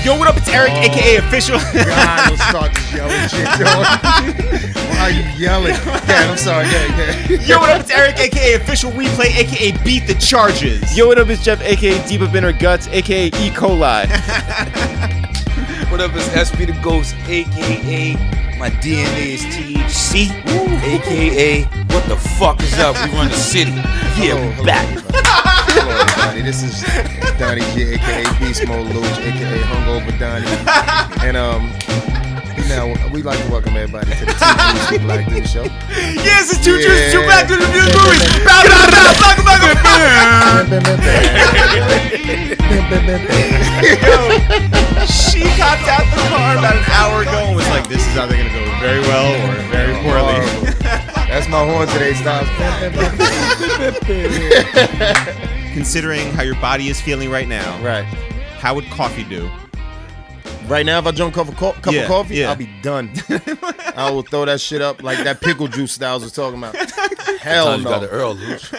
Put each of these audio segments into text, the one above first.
Yo, what up? It's Eric, aka Official. God, don't start this yelling shit, yo. Why are you yelling? Yeah, I'm sorry. Yeah. Yo, what up? It's Eric, aka Official Replay, aka Beat the Charges. Yo, what up? It's Jeff, aka Deep Up in Her Guts, aka E. coli. What up? It's SP the Ghost, aka my DNA is THC, aka what the fuck is up? We run the city. Yeah, we're back. Hello, everybody. This is Donnie G, aka Beast Mode Luge, aka Hungover Donnie. And now we'd like to welcome everybody to the Two Jews Two Black Dudes show. Yes, it's Two Jews, Two Black Dudes reviews movies. Yo, she hopped out the car about an hour ago and was like, "This is either gonna go very well or very poorly." That's my horn today, Styles. Considering how your body is feeling right now, Right. how would coffee do? Right now, if I drink a cup of coffee, yeah. I'll be done. I will throw that shit up like that pickle juice Styles was talking about. Hell Sometimes no. you got to Earl Luch.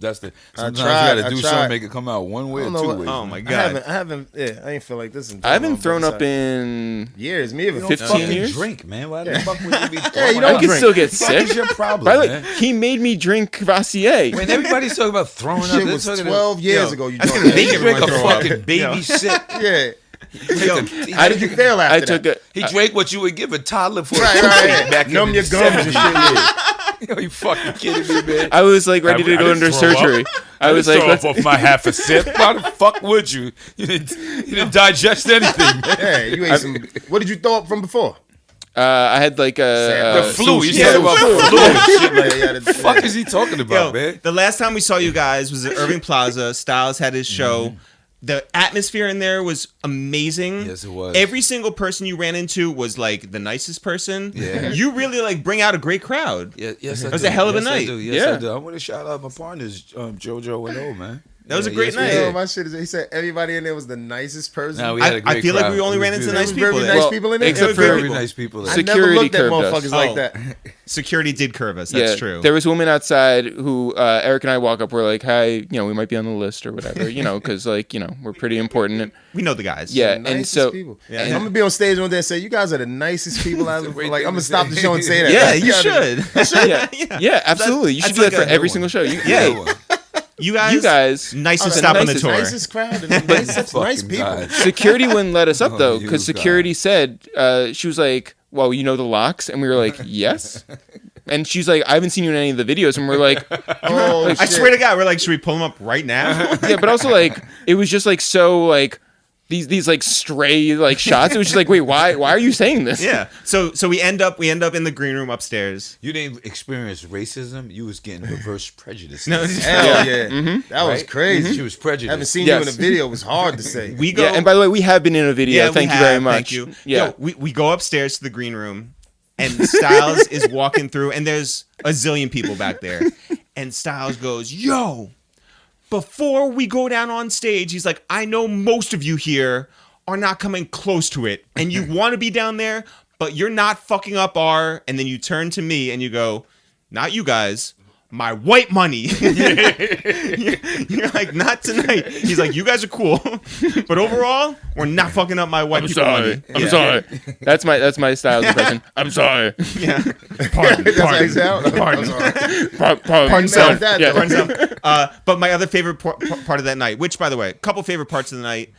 That's the. Sometimes you tried, got to do I something tried. to make it come out one way or two ways. Oh my god! I haven't. Yeah, I ain't feel like this. I haven't thrown up in years. Me even 15 fucking years. Drink, man. Why the fuck would you be Yeah, throwing you up? don't I can drink. still get What sick. is your problem, By the way, man? he made me drink Kvassier. When everybody's talking about throwing up, Shit they're was talking 12 years Yo, ago. You that's doing gonna that. make He drank a everyone throw up. fucking baby sip. Yeah. Yo, How did you feel after I took that? a. He drank what you would give a toddler for Right. back in Numb the your gums and 70s. Yo, you fucking kidding me, man? I was like ready to I go didn't under throw up. surgery. I was like, throw let's, up off my half a sip. Why the fuck would you? You didn't digest anything. Yeah, you ate some. What did you throw up from before? I had like The a flu. He's yeah, talking about flu. flu and shit. Like, Yeah, the fuck is he talking about, man? the last time we saw you guys was at Irving Plaza. Styles had his show. The atmosphere in there was amazing. Yes, it was. Every single person you ran into was like the nicest person. Yeah. You really like bring out a great crowd. Yeah, yes, I It was do. a hell of a Yes, I night. do. Yes, Yeah. I do. I want to shout out my partners, JoJo and O, man. That was a great we night. did. Yo, my shit is. He said everybody in there was the nicest person. No, we had a I great feel like crowd. we only It was ran into beautiful. nice There was people. very there. nice Well, people in there. except Very, for- very nice people. I there. never Security looked at curved us. motherfuckers like Oh. that. Security did curve us. That's yeah, true. There was a woman outside who Eric and I walk up. We're like, "Hi, we might be on the list or whatever, because we're pretty important." And, We know the guys. yeah, The and nicest so people. Yeah. I'm gonna be on stage one day and say, "You guys are the nicest people I've ever." Great Like, thing I'm gonna to stop say. the show and say that. Yeah, Like, you gotta- should. yeah, absolutely. You should that's do that like for a every good single show. Yeah. You guys, You guys, nicest Oh, stop on the nicest- tour. Nicest crowd and the nicest, nice Fucking people. God. security wouldn't let us up though, you because guys. security said she was like, "Well, you know the locks," and we were like, "Yes." And she's like, "I haven't seen you in any of the videos," and we're like, Oh, I shit. swear to God, we're like, should we pull them up right now? "Yeah," but also like, it was just like so like these like stray like shots. It was just like, wait, why are you saying this? Yeah. So we end up in the green room upstairs. You didn't experience racism. You was getting reverse prejudice. No, Hell yeah, that was Right? crazy. She was prejudiced. Haven't seen Yes. you in a video. It was hard to say. we go. Yeah, and by the way, we have been in a video. yeah, Thank we you very have, much. Thank you. Yeah. Yo, we go upstairs to the green room, and Styles is walking through, and there's a zillion people back there, and Styles goes, "Yo, before we go down on stage," he's like, "I know most of you here are not coming close to it, and you want to be down there, but you're not fucking up our." And then you turn to me and you go, "Not you guys. My white money." You're like, "Not tonight." He's like, "You guys are cool, but overall, we're not fucking up my white people money." I'm Yeah. sorry. That's my Styles impression. I'm sorry. Yeah. That's how you sound. Pardon. Pardon Son. that, Yeah. though. But my other favorite part of that night, which, by the way, a couple favorite parts of the night,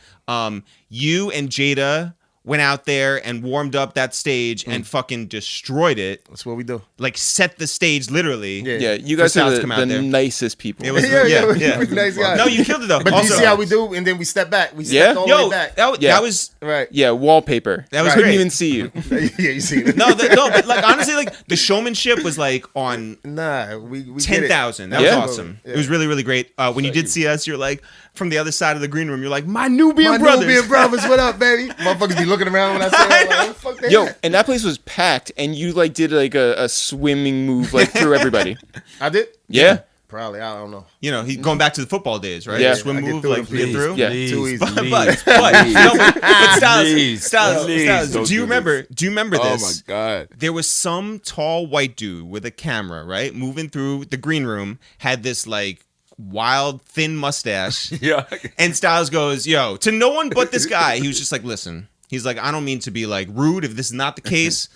you and Jada went out there and warmed up that stage and fucking destroyed it. That's what we do. Like, set the stage, literally. Yeah. Yeah, you For guys Styles are to come out the there. nicest people. It was, Yeah, yeah. we're nice guys. No, you killed it, though. But do also, you see how we do? And then we step back. We Yeah? stepped all the Yo, way back. Yeah. that was... Right. Yeah, wallpaper. That was Couldn't great. even see you. Yeah, you see it. No, but like, honestly, like, the showmanship was, like, on... Nah, we get it. 10,000. That Yeah. was awesome. Yeah. It was really, really great. When you did see us, you're like, from the other side of the green room, you're like, my Nubian My brothers. Nubian brothers, what up, baby? Motherfuckers be looking around when I say that. Like, what the fuck they Yo, at? and that place was packed, and you like did like a swimming move like through everybody. I did? Yeah. Probably. I don't know. You know, he going back to the football days, right? Yeah. The swim I get move, through like, them, get please. through. Yeah. Too easy. But Styles, Please, Styles, please don't do you do remember? Do you remember Oh this? my God. There was some tall white dude with a camera, right, moving through the green room, had this like wild, thin mustache. Yeah. And Styles goes, yo, to no one but this guy. He was just like, listen. He's like, I don't mean to be like rude if this is not the case,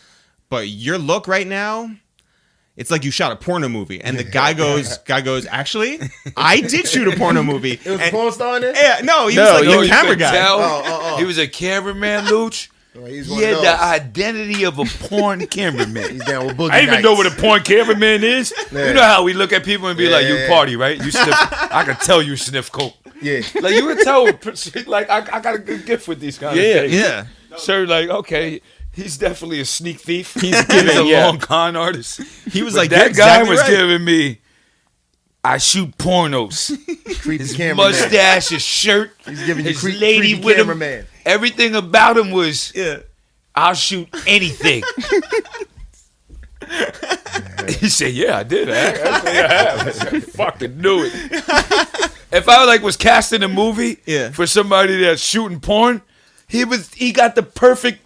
but your look right now, it's like you shot a porno movie. And the guy goes, actually, I did shoot a porno movie. It was a porn star in there? Yeah, no, he was like Yo, the you camera could guy. tell He was a cameraman, Luch. He's He one of had those. the identity of a porn cameraman. He's down with Boogie I even Nights. know what a porn cameraman is. Yeah. You know how we look at people and be like, "You Yeah. party, right? You sniff." I can tell you sniff coke. Yeah. Like you can tell. Like I got a good gift with these kind of things. Yeah. So like, okay, he's definitely a sneak thief. He's He's giving, a yeah. long con artist. He was But like, that you're guy exactly was right. giving me. I shoot pornos. Creepy His cameraman. mustache, his shirt, He's giving you his creepy lady with him. cameraman. Everything about him was. Yeah. I'll shoot anything. He said, "Yeah, I did. Actually, I have. I fucking knew it." If I like was casting a movie Yeah. for somebody that's shooting porn, he got the perfect.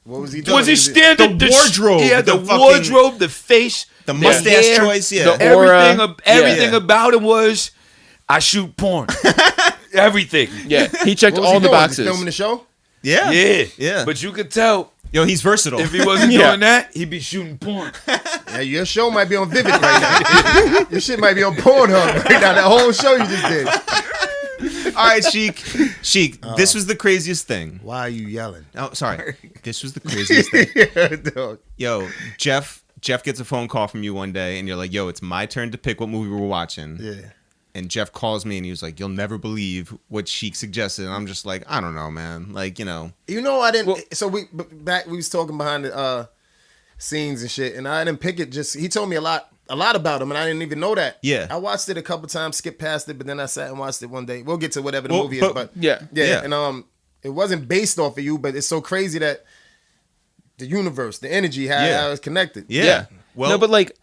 What was he doing? Was he standing The wardrobe, He had the, the fucking- wardrobe, the face, The mustache hair, choice, yeah. The aura. Everything Yeah. about him was, I shoot porn. Everything. Yeah, he checked What was all he the doing? boxes. He's filming the show? Yeah. Yeah. Yeah. But you could tell Yo, he's versatile. if he wasn't Yeah. doing that, he'd be shooting porn. Yeah, your show might be on Vivid right now. Your shit might be on Pornhub right now. That whole show you just did. All right, Sheek, this was the craziest thing. Why are you yelling? Oh, sorry. This was the craziest thing. Yeah, dog. Yo, Jeff gets a phone call from you one day, and you're like, yo, it's my turn to pick what movie we're watching. Yeah. And Jeff calls me, and he was like, you'll never believe what Sheek suggested. And I'm just like, I don't know, man. Like, you know. You know, I didn't. So we was talking behind the scenes and shit, and I didn't pick it. Just he told me a lot about him, and I didn't even know that. Yeah. I watched it a couple times, skipped past it, but then I sat and watched it one day. We'll get to whatever the Well, movie but- is, but Yeah. yeah, and it wasn't based off of you, but it's so crazy that the universe, the energy, how it's connected. Yeah. Well, no, but like,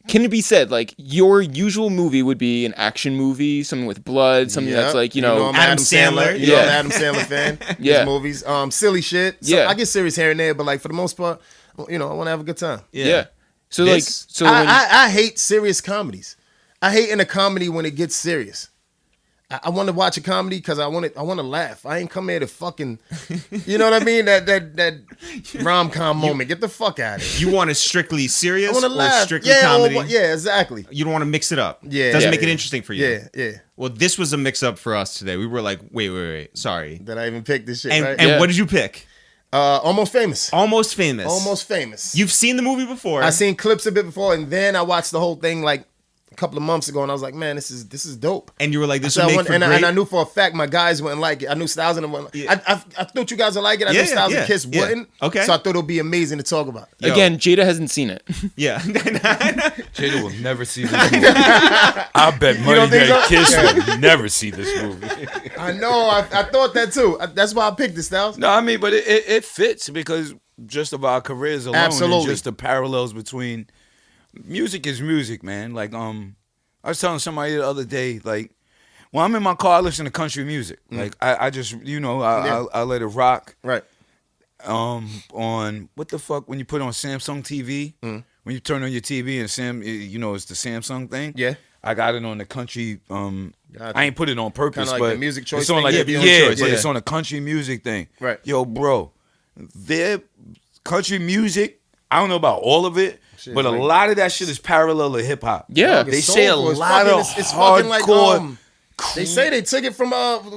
can it be said like your usual movie would be an action movie, something with blood, something Yeah. that's like you know, I'm Adam Sandler. You know, I'm an Yeah. Adam Sandler fan. Yeah. His movies, silly shit. So Yeah. I get serious here and there, but like for the most part, you know, I want to have a good time. yeah. So This- like, so when, I hate serious comedies. I hate in a comedy when it gets serious. I want to watch a comedy because I want to laugh. I ain't come here to fucking, you know what I mean? That rom-com moment. Get the fuck out of here. you want it strictly serious I want to or laugh. strictly Yeah, comedy? yeah, exactly. You don't want to mix it up. Yeah. Doesn't Yeah. make it interesting for you. Yeah. Well, this was a mix up for us today. We were like, wait. Sorry. That I even picked this shit, And, right? and Yeah. what did you pick? Almost Famous. Almost Famous. Almost Famous. You've seen the movie before. I seen clips of it before, and then I watched the whole thing like a couple of months ago, and I was like, man, this is dope. And you were like, this So would I make went, for and, great. and I knew for a fact my guys wouldn't like it. I knew Styles and them wouldn't. Yeah. I thought you guys would like it. I Yeah, knew Styles yeah, and Kiss yeah. wouldn't. Okay. So I thought it would be amazing to talk about. Yo. again, Jada hasn't seen it. Yeah. Jada will never see this movie. I bet money don't think that so? Kiss Yeah. will never see this movie. I know. I thought that too. That's why I picked it, Styles. No, I mean, but it fits because just of our careers alone, Absolutely. and just the parallels between music is music, man. Like I was telling somebody the other day, like when I'm in my car, I listen to country music. Like I just, you know, I let it rock. Right. On what the fuck when you put on Samsung TV, when you turn on your TV and you know, it's the Samsung thing. Yeah. I got it on the country. Gotcha. I ain't put it on purpose, Kinda like but the music choice it's on thing, like you yeah, have your own choice, but yeah. it's on a country music thing. Right. Yo, bro, their country music. I don't know about all of it, but a like- lot of that shit is parallel to hip hop. Yeah. Dog, They it's say a soulful. It's lot fucking- of it's fucking like, hardcore. they say they took it from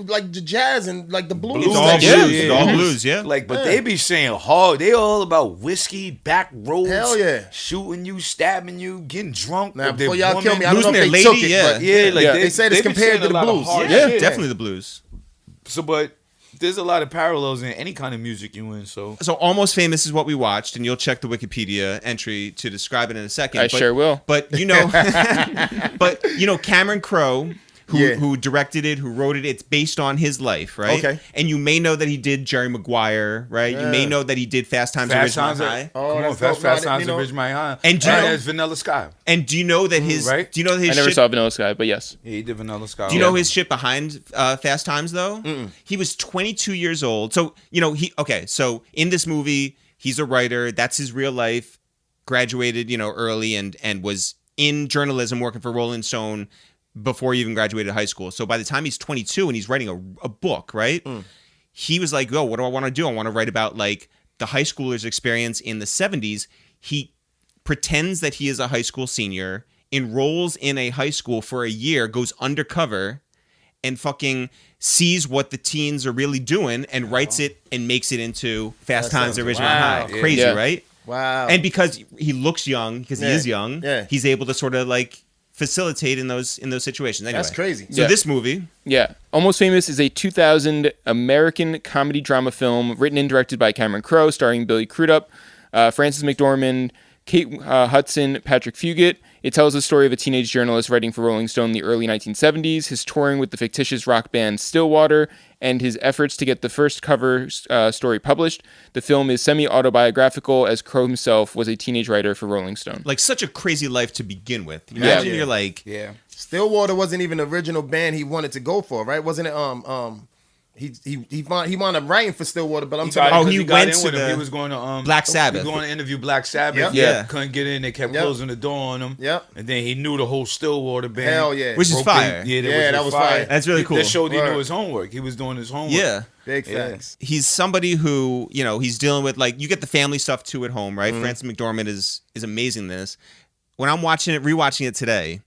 like the jazz and like the blues. It's all and blues. shit. It's all blues, yeah. Like, but Yeah. they be saying hard. They all about whiskey, back roads, Hell yeah. shooting you, stabbing you, getting drunk. Now, with their before y'all woman. kill me, I don't know Losing if they their took lady, it, yeah. but Yeah, like Yeah. They said it's be compared saying to a the lot of blues. hard Yeah, shit. definitely the blues. So, but there's a lot of parallels in any kind of music you in. So, So Almost Famous is what we watched, and you'll check the Wikipedia entry to describe it in a second. I sure will. But you know, Cameron Crowe, who directed it, who wrote it, it's based on his life, right? Okay. And you may know that he did Jerry Maguire, right? You may Yeah. know that he did Fast Times at Fast Ridgemont Times High. at Oh, come on, that's Fast dope. Fast No, Times you at know- Ridgemont High. And do you know- as Vanilla Sky. And do you know that his right? do you know that his I never shit, saw Vanilla Sky, but yes. Yeah, he did Vanilla Sky. do you know his shit behind Fast Times though? He was 22 years old. So, you know, so in this movie, he's a writer, that's his real life, graduated, you know, early and was in journalism working for Rolling Stone before he even graduated high school. So by the time he's 22 and he's writing a book, right? He was like, "Yo, what do I want to do? I want to write about like the high schooler's experience in the 70s." He pretends that he is a high school senior, enrolls in a high school for a year, goes undercover, and fucking sees what the teens are really doing and writes it and makes it into Fast Times at Ridgemont High. Yeah. Crazy, right? Wow. And because he looks young, because he is young, Yeah. he's able to sort of like facilitate in those situations. Anyway, That's crazy. So this movie, Yeah. Almost Famous is a 2000 American comedy drama film written and directed by Cameron Crowe, starring Billy Crudup, Frances McDormand, Kate Hudson, Patrick Fugit. It tells the story of a teenage journalist writing for Rolling Stone in the early 1970s, his touring with the fictitious rock band Stillwater, and his efforts to get the first cover story published. The film is semi-autobiographical, as Crowe himself was a teenage writer for Rolling Stone. like such a crazy life to begin with. Imagine you're like, Yeah. Stillwater wasn't even the original band he wanted to go for, right? Wasn't it? He wound up writing for Stillwater, but I'm talking. Oh, about he got went in to with him. the He was going to Black Sabbath. He was going to interview Black Sabbath. Yep. Yeah. Couldn't get in. They kept Yep. closing the door on him. Yep. And then he knew the whole Stillwater band. Hell yeah. which is Broke fire. in- Yeah, that was fire. That's really cool. That showed he Word. knew his homework. He was doing his homework. Yeah. Big Yeah. facts. He's somebody who, you know, he's dealing with, like, you get the family stuff too at home, right? Frances McDormand is amazing in this. When I'm rewatching it today,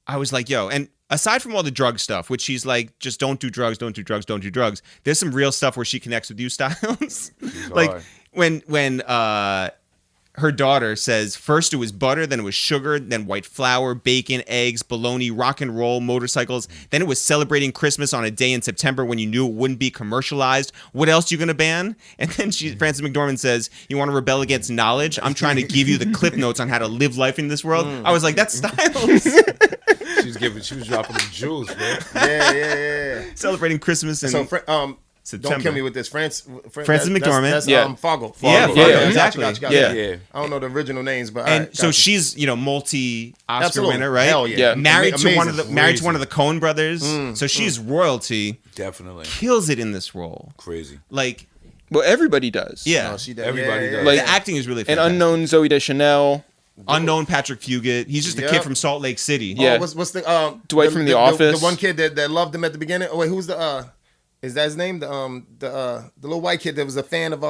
I was like, yo, and aside from all the drug stuff, which she's like, just don't do drugs, don't do drugs, don't do drugs. There's some real stuff where she connects with you, Styles. like hard. when her daughter says first it was butter, then it was sugar, then white flour, bacon, eggs, bologna, rock and roll, motorcycles. Then it was celebrating Christmas on a day in September when you knew it wouldn't be commercialized. What else you gonna ban? And then Frances McDormand says, "You want to rebel against knowledge? I'm trying to give you the clip notes on how to live life in this world." I was like, that's Styles. She was dropping the jewels, bro. Yeah. Celebrating Christmas and So, September. don't kill me with this. Frances McDormand. That's Yeah. Fargo. Yeah, Fargo. yeah, Okay, exactly. Gotcha. Yeah. Yeah. I don't know the original names, but and alright, so gotcha. she's, you know, multi-Oscar Absolutely. winner, right? Hell yeah. Yeah. Married to one of the Amazing. Coen brothers. So she's royalty. Definitely. Kills it in this role. Crazy. Like, Well, everybody does. yeah. No, she does. Everybody does. Like- the acting is really An fantastic. unknown Zoe Deschanel. Unknown Patrick Fugit. He's just a Yep. kid from Salt Lake City. Yeah. Oh, what's the Dwight from The Office. The one kid that loved him at the beginning. Oh wait, who's the is that his name? The little white kid that was a fan of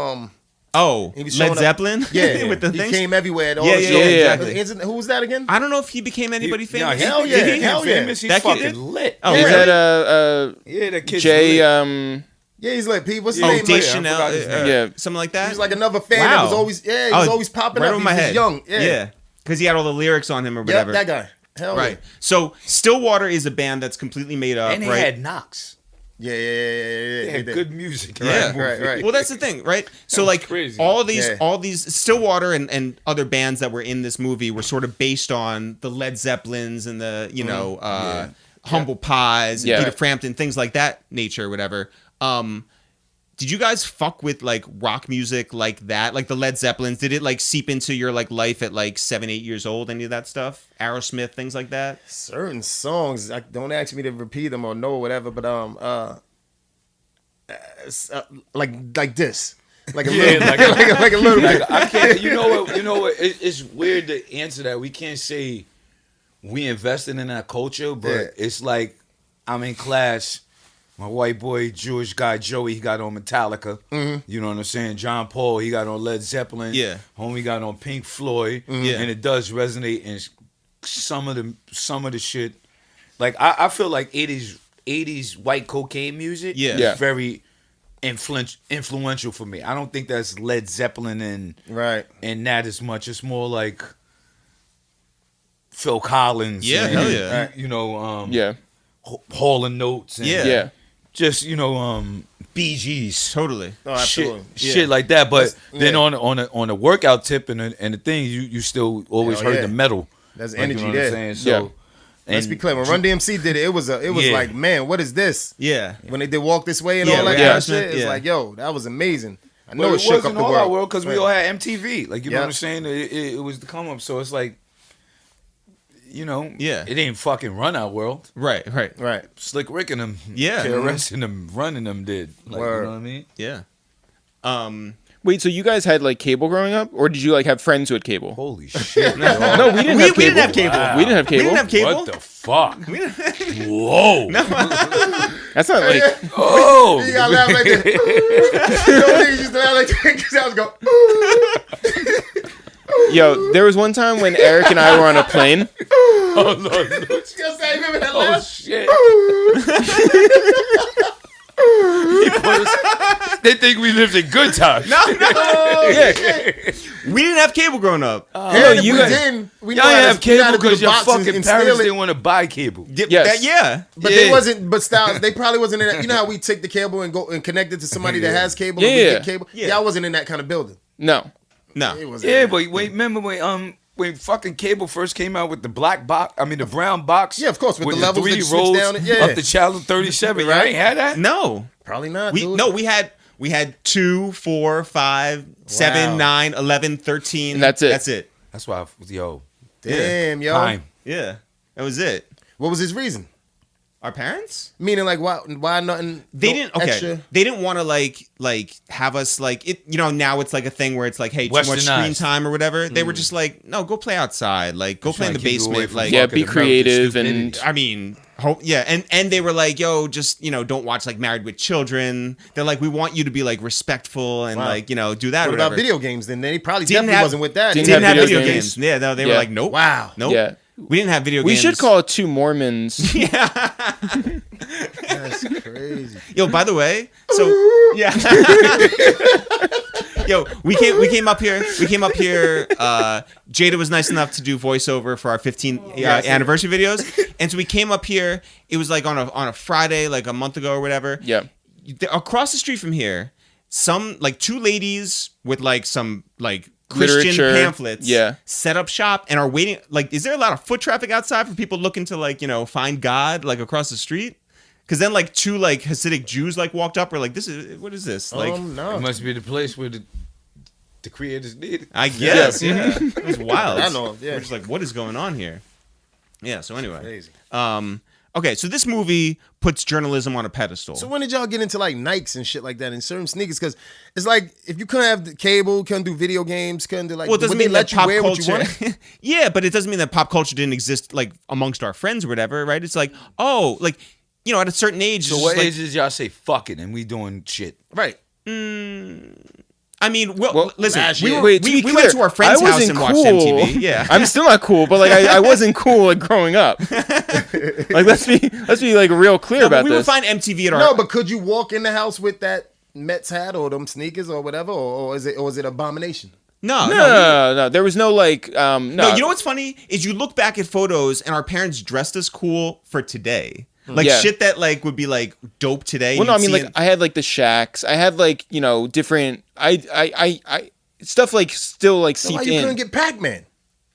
Oh, he was showing Led up- Zeppelin? Yeah, with the he things? came everywhere at all Yeah, the yeah, shows. yeah, exactly. Who was that again? I don't know if he became anybody famous. Hell yeah. Hell yeah. famous. He's That kid fucking did? lit. Oh, Is really? that Yeah, that kid's Jay? lit. Yeah, he's like Pete. What's his Oh, name? Dave Like, Chanel. forgot his name. Yeah. Something like that? he was like another fan Wow. that was always he was always popping right up. over He my was head. young. Yeah. Because he had all the lyrics on him or Yep, whatever. that guy. Hell Right. So Stillwater is a band that's completely made up, And they right? had Knox. Yeah. They had did. good music. in Yeah. that Right, movie. right. Well, that's the thing, right? So, like, crazy. all Yeah. these Stillwater and other bands that were in this movie were sort of based on the Led Zeppelins and the, you know, Humble Pies and Yeah. Peter Frampton, things like that nature, whatever. Did you guys fuck with like rock music like that, like the Led Zeppelins? Did it like seep into your like life at like 7, 8 years old? Any of that stuff? Aerosmith, things like that. Certain songs, don't ask me to repeat them or know whatever, but like this, like a little, like a little bit. Like, I can't. You know what? It's weird to answer that. We can't say we invested in that culture, but Yeah. it's like I'm in class. My white boy, Jewish guy Joey, he got on Metallica. You know what I'm saying? John Paul, he got on Led Zeppelin. Yeah. Homie got on Pink Floyd. Yeah. And it does resonate in some of the shit. Like I feel like 80s white cocaine music Yeah. is Yeah. very influential for me. I don't think that's Led Zeppelin Right. and that as much. It's more like Phil Collins. Yeah, and, hell yeah. You know, Yeah. Hall and Notes. And Yeah. Yeah. just Bee Gees. Totally. Oh, absolutely. Shit like that. But That's- then yeah. on a workout tip and the thing, you still always Hell heard yeah. the metal. There's Like, energy you know there. what I'm saying? So, Yeah. Let's be clear. When Run DMC did it, it was Yeah. like, man, what is this? Yeah. When they did Walk This Way and Yeah, all that with kind of Aerosmith, shit, it's yeah. like, yo, that was amazing. I know But it it shook up wasn't the all world. our world because we Right. all had MTV. Like, you know Yeah. what I'm saying? It was the come up. So it's like, you know, Yeah. it ain't fucking run our world. Right. Right. Slick Rick and them, Yeah. KRS and them running them did. Like, Word. you know what I mean? Yeah. Wait, so you guys had like cable growing up, or did you like have friends who had cable? Holy shit. No, we didn't have cable. We didn't have cable. Wow. We didn't have We cable. didn't have cable. What the fuck? Whoa. That's not like. Oh. You gotta laugh like that. Those niggas used to laugh like that because I was go. Yo, there was one time when Eric and I were on a plane. Oh, no. Just say, remember that Oh, laugh? shit. They think we lived in good times. No. Yeah, We didn't have cable growing up. And if you we guys- didn't, we Y'all know how didn't to- have we cable had to do because the your boxes fucking and parents steal it. didn't want to buy cable. Yes. Yeah. But they wasn't. But Styles, they probably wasn't in that. You know how we take the cable and go and connect it to somebody that has cable. And we Yeah. get cable. Yeah. Yeah, I wasn't in that kind of building. No. No. It wasn't. Yeah, but wait, remember when fucking cable first came out with the black box? I mean, the brown box. Yeah, of course, with the levels that 3 you switch rolls down it, yeah. up to channel 37. Y'all Right. ain't had that? No. Probably not. We dude. no. We had 2, 4, 5, 7, Wow. 9, 11, 13. And that's it. That's it. That's why, yo, Damn, yo. time. Yeah. That was it. What was his reason? Our parents? Meaning, like, why nothing? They no didn't. Okay. Extra? They didn't want to like have us like it. You know, now it's like a thing where it's like, hey, too much screen Westernized. time or whatever. They were just like, no, go play outside. Like, go play in the Trying to keep you away basement. from Like, Yeah, fucking be American creative stupidity. and I mean, yeah, and they were like, yo, just don't watch like Married with Children. They're like, we want you to be like respectful and Wow. like do that. What or about whatever. video games? Then they probably Didn't definitely have- wasn't with that. didn't Didn't have video video games. games. Yeah, no, they were Yeah. like, nope. Wow. Nope. yeah. We didn't have video We games. should call it two Mormons. That's crazy. Yo, by the way, so yeah. Yo, we came up here. Jada was nice enough to do voiceover for our 15th anniversary videos, and so we came up here. It was like on a Friday, like a month ago or whatever. Yeah. Across the street from here, some like two ladies with like some like Christian Literature. pamphlets. Yeah. Set up shop and are waiting. Like, is there a lot of foot traffic outside for people looking to like find God like across the street? Because then like two like Hasidic Jews like walked up. We're like, what is this? Like, No. It must be the place where the creators needed. I guess, yeah. It was wild. I know, yeah. We're just like, what is going on here? Yeah, so anyway. Crazy. Okay, so this movie puts journalism on a pedestal. So when did y'all get into like Nikes and shit like that and certain sneakers? Because it's like if you couldn't have the cable, couldn't do video games, couldn't do like. Well, it doesn't would they mean let that you pop wear what you culture. wanted? Yeah, but it doesn't mean that pop culture didn't exist like amongst our friends or whatever, right? It's like, oh, like at a certain age. So it's what just like, age did y'all say fuck it and we doing shit? Right. I mean, Well, listen, last we, year. were, Wait, to we, be we clear, went to our friend's I house wasn't and watched cool. MTV. Yeah, I'm still not cool, but like I wasn't cool like growing up. Like let's be like real clear No, about but we would this. find MTV at our. No, but could you walk in the house with that Mets hat or them sneakers or whatever, or is it abomination? No, there was no like no. No, you know what's funny is you look back at photos and our parents dressed us cool for today. Like Yeah. shit that like would be like dope today. Well, no, I you'd mean see like I had like the Shacks. I had like different. I stuff like still like So why seeped you in. couldn't get Pac-Man?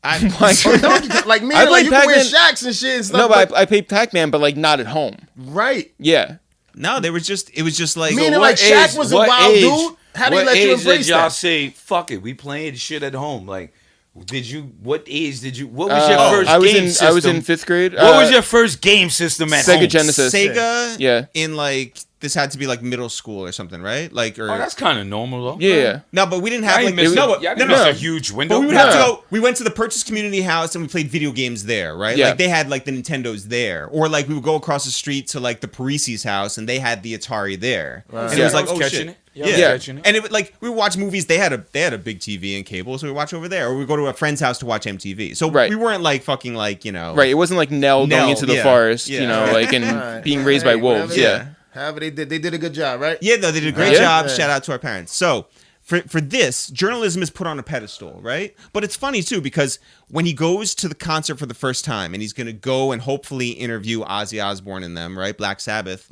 Like, Or Donkey Kong? Like me, I like played you can wear Pac-Man. Shacks and shit and stuff. no, but I played Pac-Man, but like not at home. right. Yeah. No, it was just like Meaning like Shaq was a wild dude. How did he let you embrace did y'all that? say fuck it? We playing shit at home. Like, what was your first I was game in system? I was in 5th grade. What was your first game system at Sega home? Genesis? Sega. Yeah. In like this had to be like middle school or something, right? Like or Oh, that's kind of normal though. Yeah. no, but we didn't I have ain't like missing. no, Y'all but, didn't no, miss no. a huge window. But we would have to Yeah. go. We went to the Purchase Community House and we played video games there, right? Yeah. Like they had like the Nintendos there, or like we would go across the street to like the Parisi's house and they had the Atari there, and it Yeah. was like, I was oh catching shit, it. Yeah, I was yeah. catching it. And it would, like we would watch movies. They had a big TV and cable, so we watch over there, or we go to a friend's house to watch MTV. So Right. we weren't like fucking like Right. It wasn't like Nell going Nell, into the yeah. forest, Yeah. like and Right. being raised by Hey, wolves. whatever. Yeah. However they did a good job, right? Yeah, no, they did a great Yeah. job. Yeah. Shout out to our parents. So for this, journalism is put on a pedestal, right? But it's funny too because when he goes to the concert for the first time and he's going to go and hopefully interview Ozzy Osbourne and them, right? Black Sabbath.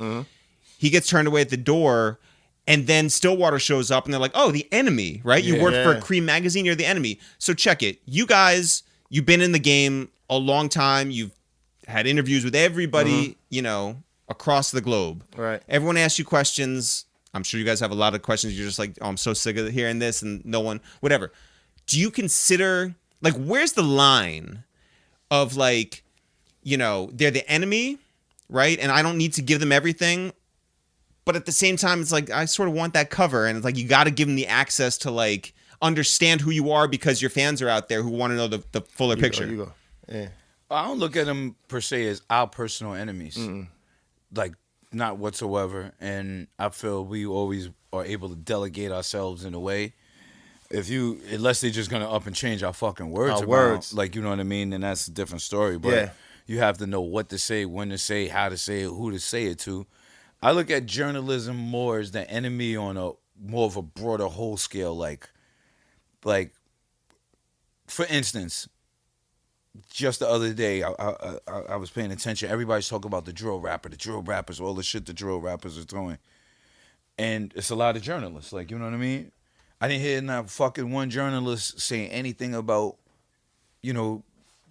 He gets turned away at the door. And then Stillwater shows up and they're like, oh, the enemy, right? You work for Yeah. Cream Magazine, you're the enemy. So check it. You guys, you've been in the game a long time. You've had interviews with everybody, across the globe. Right. Everyone asks you questions. I'm sure you guys have a lot of questions. You're just like, oh, I'm so sick of hearing this and no one, whatever. Do you consider, like, where's the line of like, they're the enemy, right? And I don't need to give them everything. But at the same time, it's like I sort of want that cover, and it's like you got to give them the access to like understand who you are because your fans are out there who want to know the fuller picture. You go. Yeah. I don't look at them per se as our personal enemies, like not whatsoever. And I feel we always are able to delegate ourselves in a way. Unless they're just gonna up and change our fucking words, like you know what I mean, then that's a different story. But you have to know what to say, when to say, how to say it, who to say it to. I look at journalism more as the enemy on a more of a broader whole scale, like for instance. Just the other day, I was paying attention. Everybody's talking about the drill rappers, all the shit the drill rappers are throwing. And it's a lot of journalists, like, you know what I mean? I didn't hear not fucking one journalist saying anything about, you know,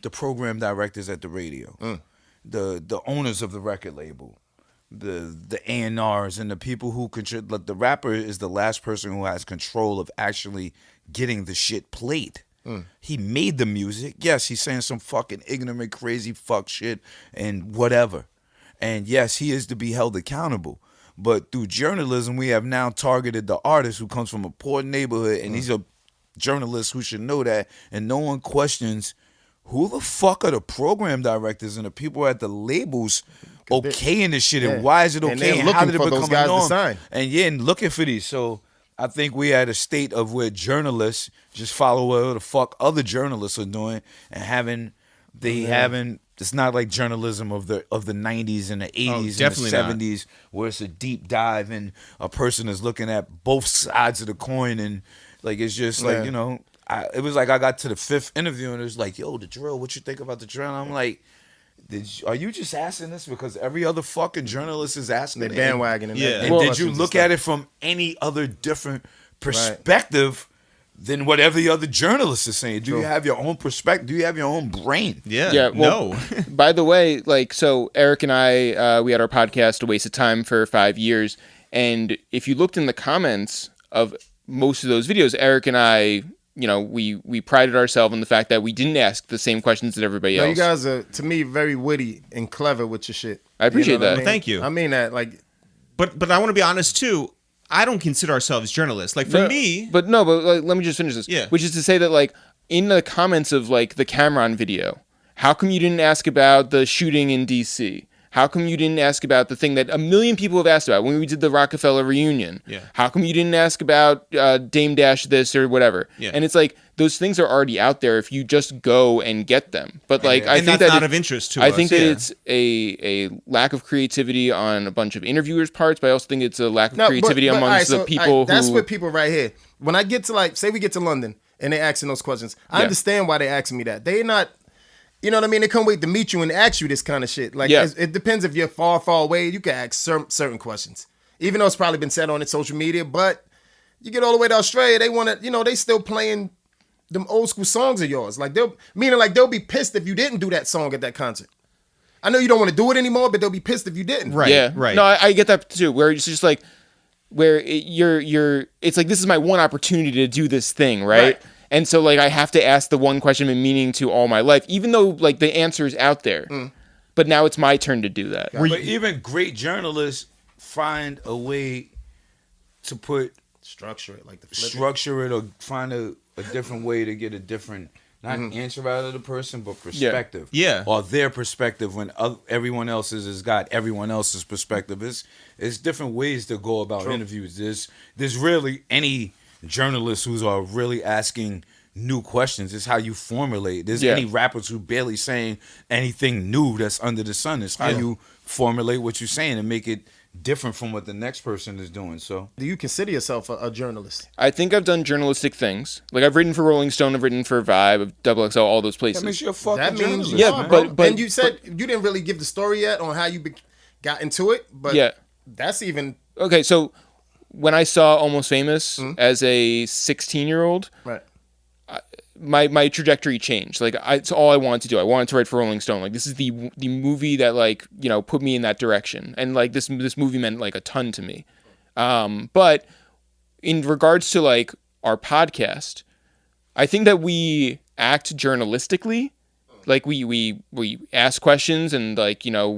the program directors at the radio, the owners of the record label, the A&Rs, and the people who control. Like, the rapper is the last person who has control of actually getting the shit played. He made the music. Yes, he's saying some fucking ignorant, crazy fuck shit and whatever. And yes, he is to be held accountable. But through journalism, we have now targeted the artist who comes from a poor neighborhood, and these are journalists who should know that. And no one questions who the fuck are the program directors and the people at the labels okaying this shit, and why is it okay? And how did it become a norm? And looking for these. So I think we at a state of where journalists just follow whatever the fuck other journalists are doing, and it's not like journalism of the 90s and the 80s and the 70s where it's a deep dive and a person is looking at both sides of the coin, and like it's just like, you know, it was like I got to the 5th interview and it was like, yo, the drill, what you think about the drill? And I'm like, are you just asking this because every other fucking journalist is asking it? They're bandwagoning. And did you look at it from any other different perspective than what every other journalist is saying? Do you have your own perspective? Do you have your own brain? Yeah. Well, no. By the way, like, so Eric and I, we had our podcast, A Waste of Time, for 5 years. And if you looked in the comments of most of those videos, Eric and I, you know, we prided ourselves on the fact that we didn't ask the same questions that everybody else. You guys are, to me, very witty and clever with your shit. I appreciate that. I mean? Thank you. I mean that, like. But I want to be honest too. I don't consider ourselves journalists. Like for me. But like, let me just finish this. Yeah. Which is to say that, like, in the comments of like the Cameron video, how come you didn't ask about the shooting in DC? How come you didn't ask about the thing that a million people have asked about when we did the Rockefeller reunion? Yeah. How come you didn't ask about Dame Dash this or whatever? Yeah. And it's like, those things are already out there if you just go and get them. But like, I think that's that not of interest to us. I think that it's a lack of creativity on a bunch of interviewers' parts, but I also think it's a lack of creativity amongst the people who. That's what people right here. When I get to, like, say we get to London and they asking those questions, I understand why they asking me that. They not. You know what I mean? They can't wait to meet you and ask you this kind of shit. Like, it depends if you're far, far away. You can ask certain questions. Even though it's probably been said on its social media. But you get all the way to Australia, they want to, you know, they still playing them old school songs of yours. Like, they'll be pissed if you didn't do that song at that concert. I know you don't want to do it anymore, but they'll be pissed if you didn't. Right, yeah. right. No, I get that too, where it's just like, it's like, this is my one opportunity to do this thing, right? And so, like, I have to ask the one question of meaning to all my life, even though, like, the answer is out there. But now it's my turn to do that. But even great journalists find a way to structure it, like or find a different way to get a different, not answer out of the person, but perspective. Yeah. Or their perspective when everyone else's has got everyone else's perspective. It's different ways to go about interviews. There's really any journalists who are really asking new questions. It's how you formulate. There's any rappers who barely saying anything new that's under the sun. It's how you formulate what you're saying and make it different from what the next person is doing. So, do you consider yourself a journalist? I think I've done journalistic things. Like, I've written for Rolling Stone, I've written for Vibe, XXL, all those places. That means you're a fucking journalist. But and you said you didn't really give the story yet on how you got into it. But that's even okay. So when I saw Almost Famous as a 16-year-old, right. My trajectory changed. Like, it's all I wanted to do. I wanted to write for Rolling Stone. Like, this is the movie that, like, you know, put me in that direction. And, like, this movie meant, like, a ton to me. But in regards to, like, our podcast, I think that we act journalistically. Like, we ask questions and, like, you know,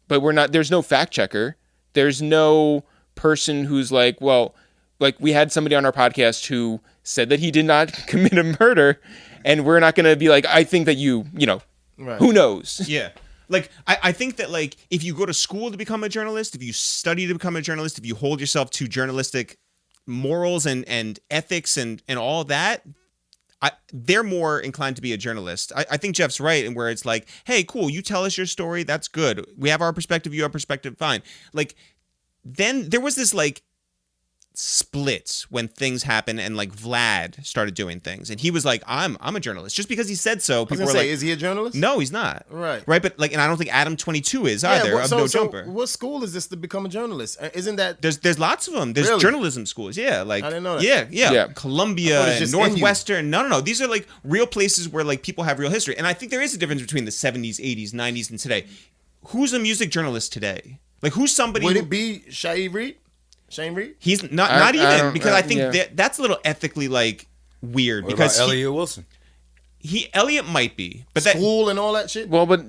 but we're not. There's no fact checker. There's no person who's like, well, like we had somebody on our podcast who said that he did not commit a murder, and we're not going to be like, I think that you know, Right. who knows? Yeah. Like, I think that, like, if you go to school to become a journalist, if you study to become a journalist, if you hold yourself to journalistic morals and ethics and all that, they're more inclined to be a journalist. I think Jeff's right, and where it's like, hey, cool, you tell us your story, that's good. We have our perspective, you have perspective, fine. Like, then there was this, like, split when things happened, and like Vlad started doing things, and he was like, I'm a journalist. Just because he said so, people were like, is he a journalist? no, he's not. Right. But like, and I don't think Adam 22 is either, of No Jumper. What school is this to become a journalist? Isn't that There's lots of them. There's Really? journalism schools. Yeah, like, I didn't know that. Yeah. Yeah. I Columbia thought it's and just Northwestern. No. These are like real places where like people have real history. And I think there is a difference between the 70s, 80s, 90s, and today. Who's a music journalist today? Like, who's somebody? would it be Shane Reed? Shane Reed? He's not I even, don't- because I think yeah. that's a little ethically like weird. What because about Elliot Wilson? Elliot might be, but that School and all that shit? Well, but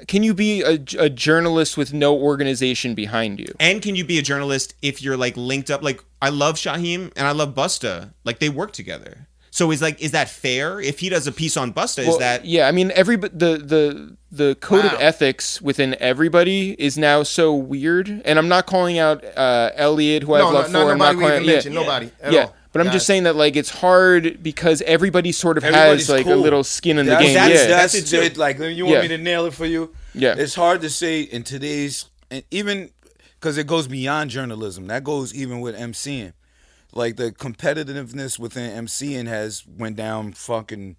can you be a journalist with no organization behind you? and can you be a journalist if you're like linked up? Like, I love Shaheem and I love Busta. Like, they work together. So is that fair? If he does a piece on Busta, Well, is that yeah? I mean, the code of Wow. ethics within everybody is now so weird, and I'm not calling out Elliot, who I have love for. I'm not nobody we calling even mentioned. Nobody at yeah. all. But I'm Guys. just saying that like it's hard because everybody sort of Everybody's has like a cool. little skin in the That's- game. that's- Yeah, that's- That's it too. it. Like, you want Yeah. me to nail it for you? Yeah. It's hard to say in today's, and even because it goes beyond journalism. That goes even with MCing. Like, the competitiveness within MCing has went down fucking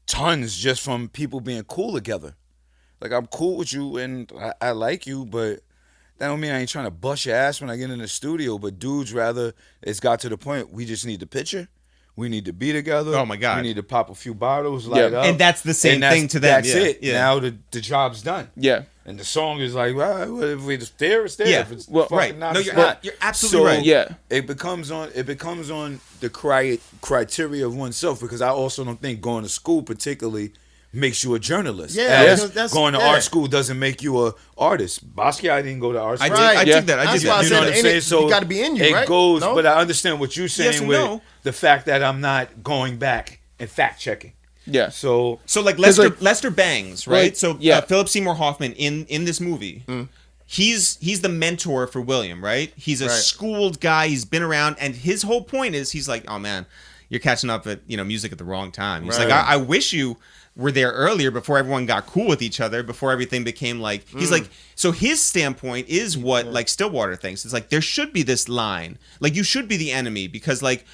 tons just from people being cool together. Like, I'm cool with you and I like you, but that don't mean I ain't trying to bust your ass when I get in the studio. But dudes, rather, it's got to the point we just need the picture. We need to be together. Oh, my God. We need to pop a few bottles, light up. And that's the same And that's- thing to them. That's Yeah, it. yeah. Now the job's done. yeah. And the song is like, well, if it's there, it's there. Yeah. If it's Well, fucking right. not, No, it's you're not. you're absolutely right. Yeah. It becomes on the criteria of oneself, because I also don't think going to school particularly makes you a journalist. Yeah, As that's- going to yeah. art school doesn't make you a artist. Basquiat didn't go to art school. I Right. dig that. I That's dig why I that. You said know what I'm ain't saying? it- So you gotta be in you, it right? goes, No? but I understand what you're saying and with no. the fact that I'm not going back and fact checking. Yeah. So So like 'Cause, Lester like- Lester Bangs, right? Like, So yeah. Philip Seymour Hoffman in this movie, he's the mentor for William, right? He's a Right. schooled guy. He's been around, and his whole point is he's like, oh man, you're catching up at music at the wrong time. He's Right. like, I wish you were there earlier before everyone got cool with each other, before everything became like. He's like, so his standpoint is what like Stillwater thinks. It's like there should be this line, like you should be the enemy, because like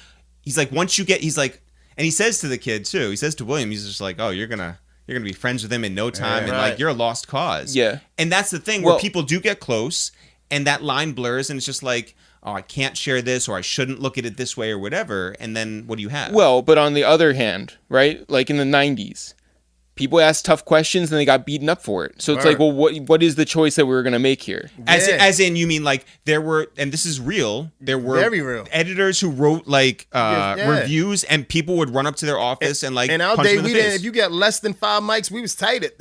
he's like once you get, he's like. And he says to the kid too. He says to William, he's just like, "Oh, you're gonna be friends with him in no time, and Right. like you're a lost cause." Yeah. And that's the thing where Well- people do get close, and that line blurs, and it's just like, "Oh, I can't share this, or I shouldn't look at it this way, or whatever." And then what do you have? Well, but on the other hand, right? Like in the 90s, people asked tough questions and they got beaten up for it. So it's like, Word. well, what is the choice that we were going to make here? as Yeah. as in, you mean like there were, and this is real. There were Very real. editors who wrote like Yeah. reviews, and people would run up to their office and like And our punch day, them in we the didn't. face. If you got less than 5 mics, we was tight at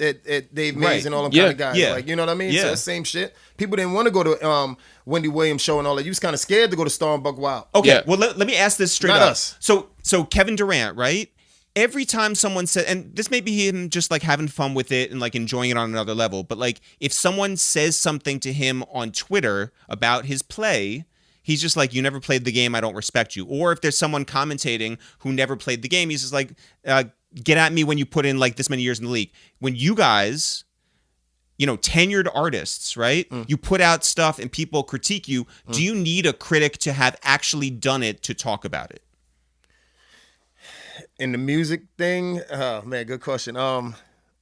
Dave Mays Right. and all them Yeah. kind of guys. Yeah. Like, you know what I mean? Yeah. So the same shit. People didn't want to go to Wendy Williams show and all that. You was kind of scared to go to Star and Buck Wild. Okay, Yeah. well let me ask this straight Not up. us. So Kevin Durant, right? Every time someone said, and this may be him just like having fun with it and like enjoying it on another level, but like if someone says something to him on Twitter about his play, he's just like, "You never played the game, I don't respect you." Or if there's someone commentating who never played the game, he's just like, "Get at me when you put in like this many years in the league." When you guys, tenured artists, right? You put out stuff and people critique you. Do you need a critic to have actually done it to talk about it? In the music thing, oh man, good question.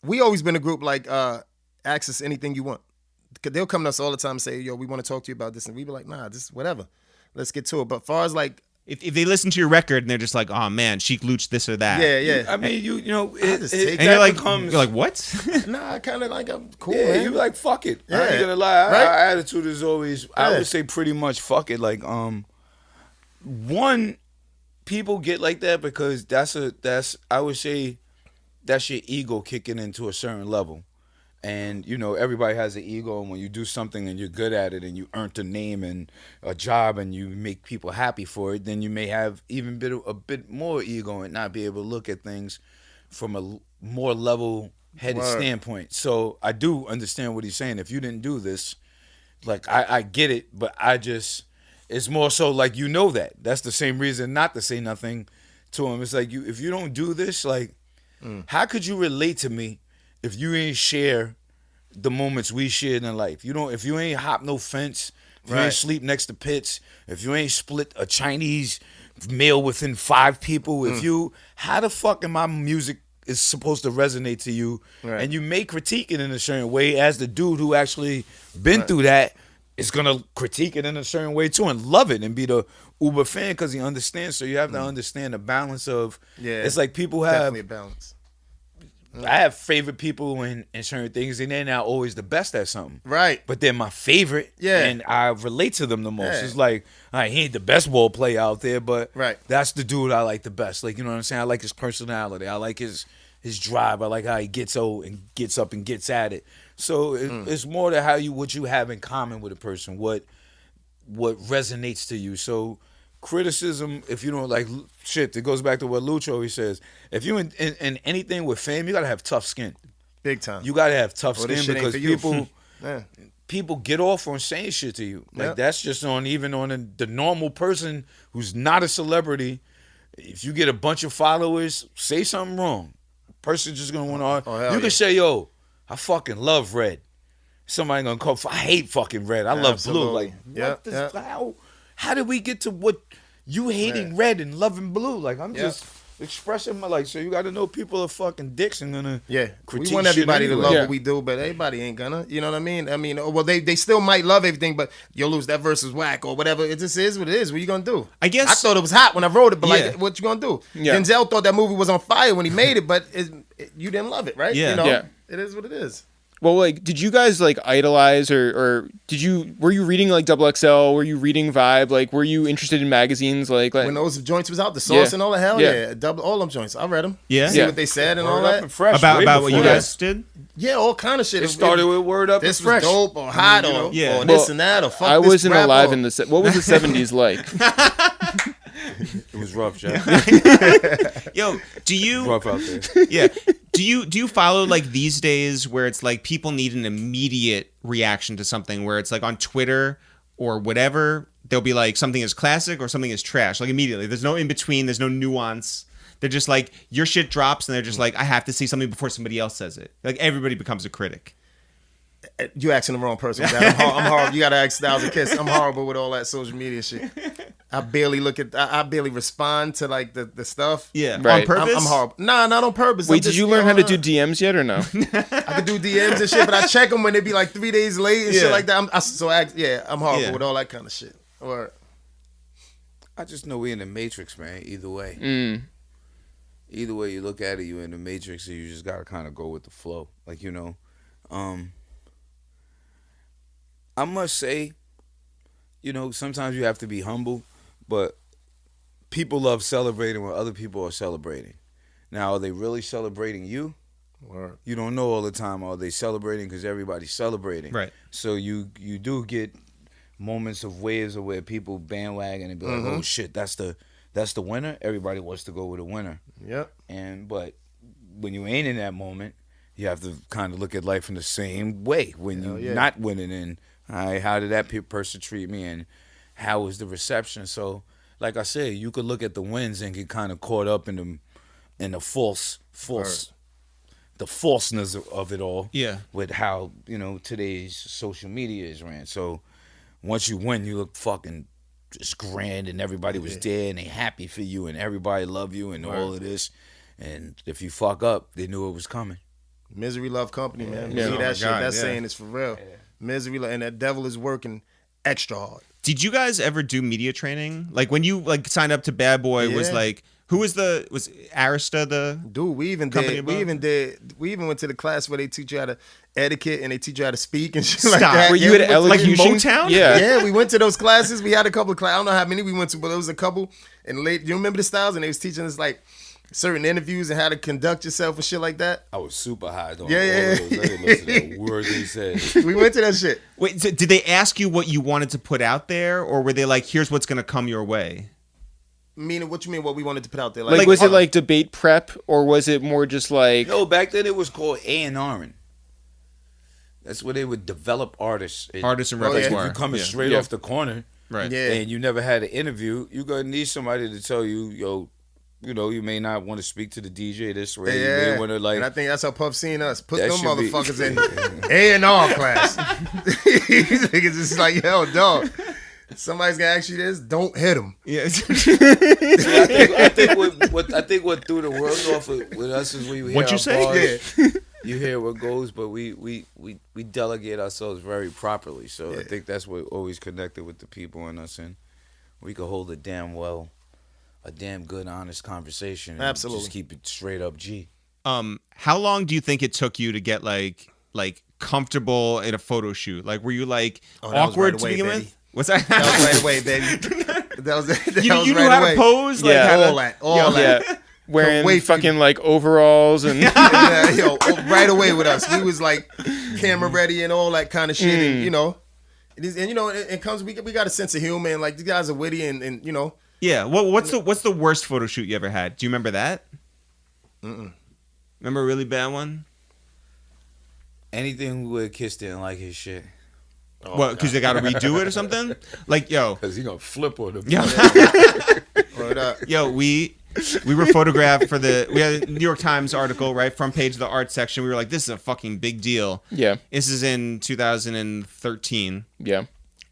We always been a group like ask us anything you want. 'Cause they'll come to us all the time and say, "Yo, we want to talk to you about this," and we be like, "Nah, this whatever. Let's get to it." But far as like, If they listen to your record and they're just like, "Oh man, Sheek Luch this or that," yeah, I mean, you know, I just take and that you're like, "What?" nah, I kind of like I'm cool, yeah, man. you like fuck it. I Yeah. ain't gonna lie. Right? Our attitude is always, I Yeah. would say, pretty much fuck it. Like, one, people get like that because I would say that's your ego kicking into a certain level, And everybody has an ego, and when you do something and you're good at it and you earned a name and a job and you make people happy for it, then you may have even a bit more ego and not be able to look at things from a more level-headed standpoint. So I do understand what he's saying. If you didn't do this, like I get it, but it's more so like that. That's the same reason not to say nothing to him. It's like if you don't do this, like how could you relate to me if you ain't share the moments we shared in life? If you ain't hop no fence, if you ain't sleep next to pits, if you ain't split a Chinese meal within 5 people, how the fuck am my music is supposed to resonate to you? Right. And you may critique it in a certain way as the dude who actually been through that is gonna critique it in a certain way too and love it and be the uber fan because he understands. So you have to understand the balance of it's like people have definitely a balance. I have favorite people in certain things, and they're not always the best at something. Right. But they're my favorite, and I relate to them the most. Yeah. It's like, he ain't the best ball player out there, but right. that's the dude I like the best. Like, you know what I'm saying? I like his personality. I like his drive. I like how he gets old and gets up and gets at it. So it's more to what you have in common with a person, what resonates to you. So criticism, if you don't like shit, it goes back to what Lucho always says. If you in anything with fame, you gotta have tough skin. Big time. You gotta have tough skin because people people get off on saying shit to you. Like that's just even on the normal person who's not a celebrity. If you get a bunch of followers, say something wrong. Person's just gonna want to. You can say, "Yo, I fucking love red." Somebody gonna call. I hate fucking red. I love blue. Like, how did we get to what you hating red and loving blue? Like, I'm just expressing my so you got to know people are fucking dicks and gonna critique. We want everybody anyway. to love what we do, but everybody ain't gonna. You know what I mean? I mean, well, they still might love everything, but you'll lose that verse is whack or whatever. It just is what it is. What you gonna do? I guess I thought it was hot when I wrote it, but like, what you gonna do? Yeah. Denzel thought that movie was on fire when he made it, but you didn't love it, right? Yeah. It is what it is. Well, like, did you guys like idolize or were you reading like XXL? Were you reading Vibe? Like, were you interested in magazines? Like when those joints was out, the Sauce and all the hell, all them joints. I read them. Yeah, see what they said and all that. Fresh, about what you guys did. Yeah, all kind of shit. It started with Word Up. This fresh, dope or hot or this and that or fuck. I wasn't alive or... in the what was the 70s like? It was rough, Jack. Yo, do you rough out there? Yeah. Do you follow like these days where it's like people need an immediate reaction to something where it's like on Twitter or whatever, they'll be like something is classic or something is trash. Like immediately. There's no in between, there's no nuance. They're just like your shit drops and they're just like I have to see something before somebody else says it. Like everybody becomes a critic. You asking the wrong person. I'm horrible. You gotta ask Styles a Kiss. I'm horrible with all that social media shit. I barely respond to like the stuff. Yeah, right. On purpose. I'm horrible. Nah, not on purpose. Wait, did you learn how to do DMs yet or no? I could do DMs and shit, but I check them when they be like 3 days late and shit like that. I'm horrible with all that kind of shit. Or I just know we in the Matrix, man. Either way. Either way you look at it, you in the Matrix, and you just gotta kind of go with the flow. Like I must say, sometimes you have to be humble, but people love celebrating when other people are celebrating. Now, are they really celebrating you? Word. You don't know all the time. Are they celebrating because everybody's celebrating? Right. So you do get moments of waves of where people bandwagon and be like, oh shit, that's the winner. Everybody wants to go with a winner. Yep. But when you ain't in that moment, you have to kind of look at life in the same way. When you're not winning, and how did that person treat me, and how was the reception? So, like I said, you could look at the wins and get kind of caught up in the false, the falseness of it all. Yeah. With how today's social media is ran. So, once you win, you look fucking just grand, and everybody was there, and they happy for you, and everybody love you, and all of this. And if you fuck up, they knew it was coming. Misery love company, man. Yeah. See that shit? God, that saying is for real. Yeah. Misery and that devil is working extra hard. Did you guys ever do media training? Like when you like signed up to Bad Boy, was like was Arista the dude? We even went to the class where they teach you how to etiquette and they teach you how to speak and shit like that. Were you at elocution? Like Motown? Yeah, we went to those classes. We had a couple of classes. I don't know how many we went to, but there was a couple. And you remember the Styles? And they was teaching us like certain interviews and how to conduct yourself and shit like that. I was super high on Yeah. all of those. I didn't listen to a word they said. We went to that shit. Wait, so did they ask you what you wanted to put out there, or were they like, here's what's going to come your way? Meaning, what you mean? What we wanted to put out there? Like, was it like debate prep, or was it more just like? No, back then it was called A&R'ing. That's where they would develop artists. Artists and Oh, yeah. repertoire. If you coming Yeah. straight off the corner, Right. Yeah. and you never had an interview, you're gonna need somebody to tell you, yo, you may not want to speak to the DJ this way. You may want to like. And I think that's how Puff seen us. Put That them should be- motherfuckers in A&R class. These niggas is like, yo, dog. Somebody's gonna ask you this. Don't hit them. Yeah. I think what threw the world off with us is we hear What you our say? bars, Yeah. you hear what goes, but we delegate ourselves very properly. So Yeah. I think that's what always connected with the people in us, and we could hold a damn good, honest conversation. And Absolutely. just keep it straight up G. How long do you think it took you to get like comfortable in a photo shoot? Like, were you like Oh, that was awkward right to away, begin baby. with? What's that? That was right away, baby. That was you was knew right how away. to pose? Like, Yeah. how to- All that. All that. Yeah, wearing Wait for you. fucking like overalls and Yeah, yo, right away with us. We was like camera ready and all that kind of shit. And, you know, it comes. We got a sense of humor, and like these guys are witty, and you know. Yeah. What's the worst photo shoot you ever had? Do you remember that? Remember a really bad one? Anything where Kiss didn't like his shit. What? Because they got to redo it or something? Like, yo, Because he gonna flip on them. Word up. yo, we were photographed for we had a New York Times article, right? Front page of the art section. We were like, this is a fucking big deal. yeah, This is in 2013. yeah.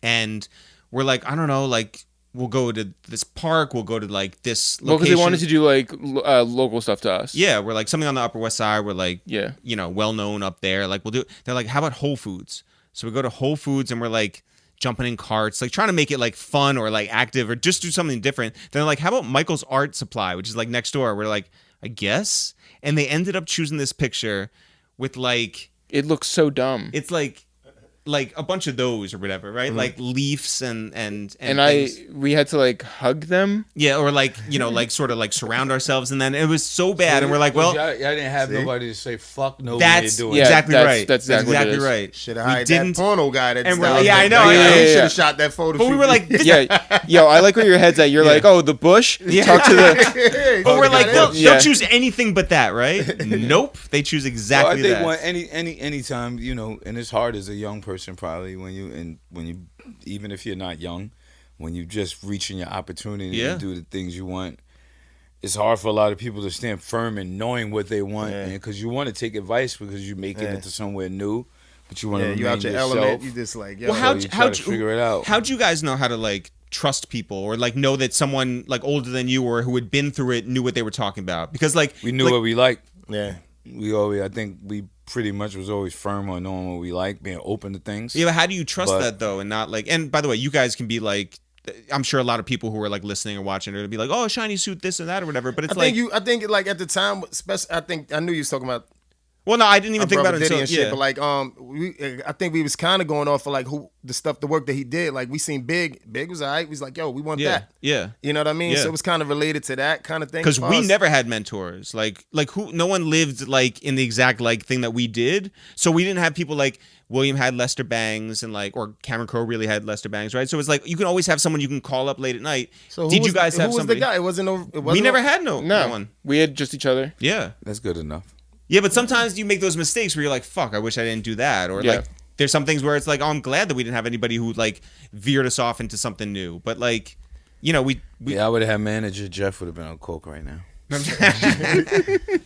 And we're like, I don't know, like, we'll go to this park. We'll go to like this Well, location. because they wanted to do like local stuff to us. Yeah, we're like something on the Upper West Side. We're like, Yeah. well known up there. Like, we'll do. They're like, how about Whole Foods? So we go to Whole Foods and we're like jumping in carts, like trying to make it like fun or like active or just do something different. They're like, how about Michael's Art Supply, which is like next door? We're like, I guess. And they ended up choosing this picture with like, It looks so dumb. it's like a bunch of those or whatever, right? Like leaves and we had to like hug them. yeah, or like like sort of like surround ourselves, and then it was so bad, and we're like, well, y'all didn't have nobody to say fuck no. that's doing Yeah, exactly that's- right. that's exactly what it is. right. Should have We hired didn't- that porno guy. That and we're style. like, yeah, I know, He yeah. should have shot that photo. But we shoot. were like, Yeah, yo, I like where your head's at. You're like, oh, the bush. Talk to the. but we're like, they'll Yeah. choose anything but that, right? Nope, they choose Well, I exactly think that. when any time, and it's hard as a young person probably when you even if you're not young, when you just reaching your opportunity Yeah. to do the things you want, it's hard for a lot of people to stand firm in knowing what they want, Yeah. and because you want to take advice because you're making Yeah. it to somewhere new, but you want to Yeah, remain you out your yourself. element. You just like, yo. Well, you try to figure it out. How'd you guys know how to like trust people or like know that someone like older than you or who had been through it knew what they were talking about? Because like We knew like, what we liked. yeah. I think we pretty much was always firm on knowing what we like, being open to things. Yeah, but how do you trust But- that though, and not like? And by the way, you guys can be like, I'm sure a lot of people who are like listening or watching are gonna be like, oh, shiny suit, this and that or whatever. But it's I think like at the time, especially, I knew you was talking about well, no, I didn't even think about it Diddy until and shit, but like I think we was kind of going off of like the work that he did. Like we seen Big was alright. We was like, yo, we want yeah, that. yeah. You know what I mean? Yeah. So it was kind of related to that kind of thing. Because as far we as- never had mentors, like who, no one lived like in the exact like thing that we did. So we didn't have people like William had Lester Bangs and like, or Cameron Crowe really had Lester Bangs, right? So it's like you can always have someone you can call up late at night. So Did you guys have who was somebody? the guy? It wasn't no. It wasn't We never no- had no one. We had just each other. Yeah, That's good enough. yeah, but sometimes you make those mistakes where you're like, "Fuck, I wish I didn't do that," or Yeah. like there's some things where it's like, "Oh, I'm glad that we didn't have anybody who like veered us off into something new." But like, we Yeah, I would have had manager Jeff would have been on coke right now.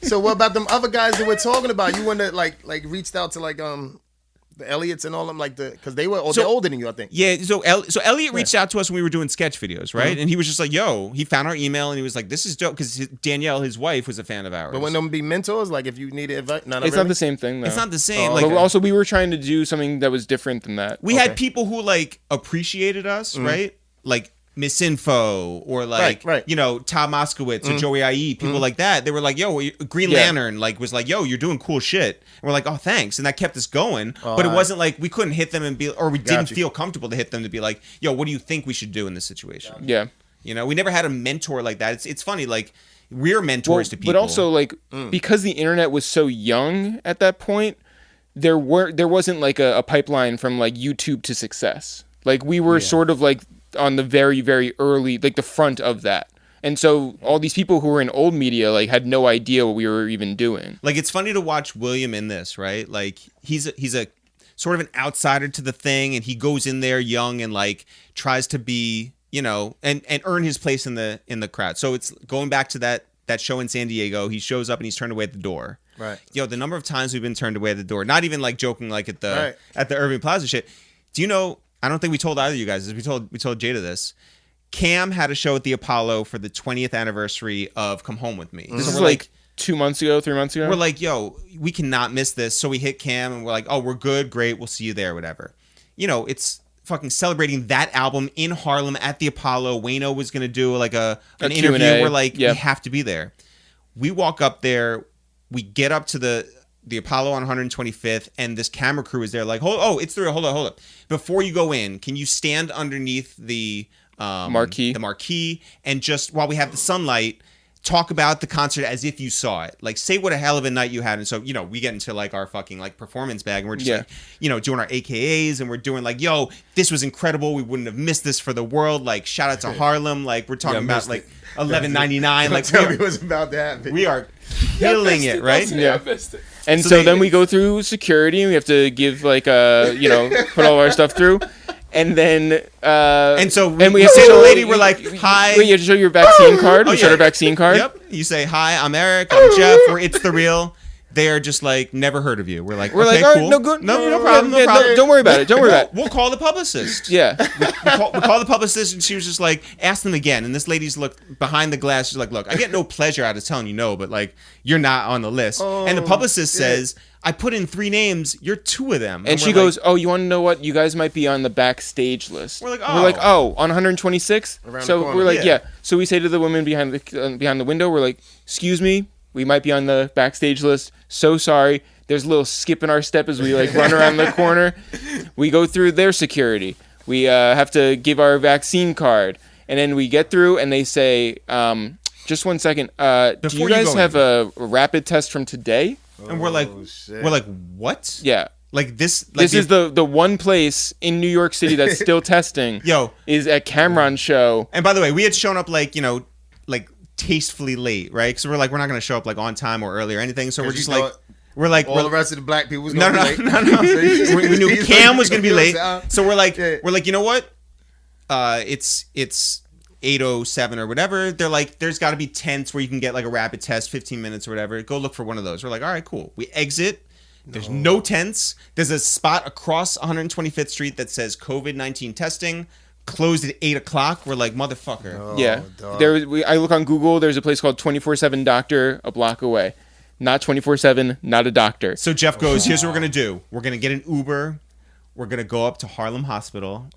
So what about them other guys that we're talking about? You wouldn't have like reached out to like the Elliots and all them like because they're older than you, I think. Yeah, so Elliot reached out to us when we were doing sketch videos, right? Mm-hmm. And he was just like, "Yo," he found our email and he was like, "This is dope," because Danielle, his wife, was a fan of ours. But wouldn't them be mentors? Like if you needed advice, It's really? not the same thing though. it's not the same. Oh, like, But also, we were trying to do something that was different than that. we had people who like appreciated us, right? Like Miss Info or like Right. Tom Moskowitz or Joey IE, people like that. They were like, "Yo, Green Yeah. Lantern," like was like, "Yo, you're doing cool shit." And we're like, "Oh, thanks," and that kept us going. But it alright. wasn't like we couldn't hit them and be, or we didn't you. feel comfortable to hit them to be like, "Yo, what do you think we should do in this situation?" Yeah. You know, we never had a mentor like that. It's funny, like we're mentors to people. But also, like, because the internet was so young at that point, there wasn't like a pipeline from like YouTube to success. Like we were sort of like on the very, very early, like the front of that. And so all these people who were in old media like had no idea what we were even doing. Like it's funny to watch William in this, right? Like he's a sort of an outsider to the thing, and he goes in there young and like tries to be, you know, and earn his place in the crowd. So it's going back to that show in San Diego. He shows up and he's turned away at the door. Right. Yo, the number of times we've been turned away at the door, not even like joking like at the Irving Plaza shit. Do you know, I don't think we told either of you guys this. We told Jada this. Cam had a show at the Apollo for the 20th anniversary of Come Home With Me. This is like 2 months ago, 3 months ago. We're like, yo, we cannot miss this. So we hit Cam and we're like, oh, we're good. Great. We'll see you there, whatever. You know, it's fucking celebrating that album in Harlem at the Apollo. Wayno was going to do like an interview. We're like, we have to be there. We walk up there. We get up to the Apollo on 125th, and this camera crew is there like, it's the real. Hold up. Before you go in, can you stand underneath the marquee, and just while we have the sunlight, talk about the concert as if you saw it. Like, say what a hell of a night you had. And so, you know, we get into like our fucking like performance bag, and we're just like, you know, doing our AKAs, and we're doing like, yo, this was incredible. We wouldn't have missed this for the world. Like, shout out to Harlem. Like, we're talking about like $11.99. Like, tell me what's about to happen. We are killing it, right? Yeah. And so then we go through security, and we have to give like you know, put all our stuff through. And then, we have to say to the lady, show, we're like, hi. Wait, you have to show your vaccine card. We showed our vaccine card. Yep. You say, hi, I'm Eric, I'm Jeff, It's The Real. They are just like, never heard of you. We're like, okay, all right, cool. no good. No problem. Don't worry about it. Don't worry about it. We'll call the publicist. Yeah. We call the publicist, and she was just like, ask them again. And this lady's looked behind the glass. She's like, look, I get no pleasure out of telling you no, but like, you're not on the list. And the publicist says, I put in 3 names. You're 2 of them. And she goes, oh, you want to know what? You guys might be on the backstage list. We're like, on 126? So we're like, yeah. So we say to the woman behind the window, we're like, excuse me, we might be on the backstage list. So sorry. There's a little skip in our step as we like run around the corner. We go through their security. We have to give our vaccine card. And then we get through, and they say, just 1 second. Do you guys have a rapid test from today? And we're like, what? Yeah. Like this. Like this is the one place in New York City that's still testing. Is at Cameron show. And by the way, we had shown up like, you know, like tastefully late, right? Because we're like, we're not going to show up like on time or early or anything. So we're just like, the rest of the black people was going to be late. No. We knew Cam was going to be late. So we're like, you know what? It's 8:07 or whatever. They're like, there's got to be tents where you can get like a rapid test, 15 minutes or whatever. Go look for one of those. We're like, all right, cool. We exit. There's no tents. There's a spot across 125th Street that says COVID-19 testing. Closed at 8 o'clock. We're like, motherfucker. I look on Google. There's a place called 24/7 Doctor a block away. Not 24/7. Not a doctor. So Jeff goes, here's what we're gonna do. We're gonna get an Uber. We're gonna go up to Harlem Hospital,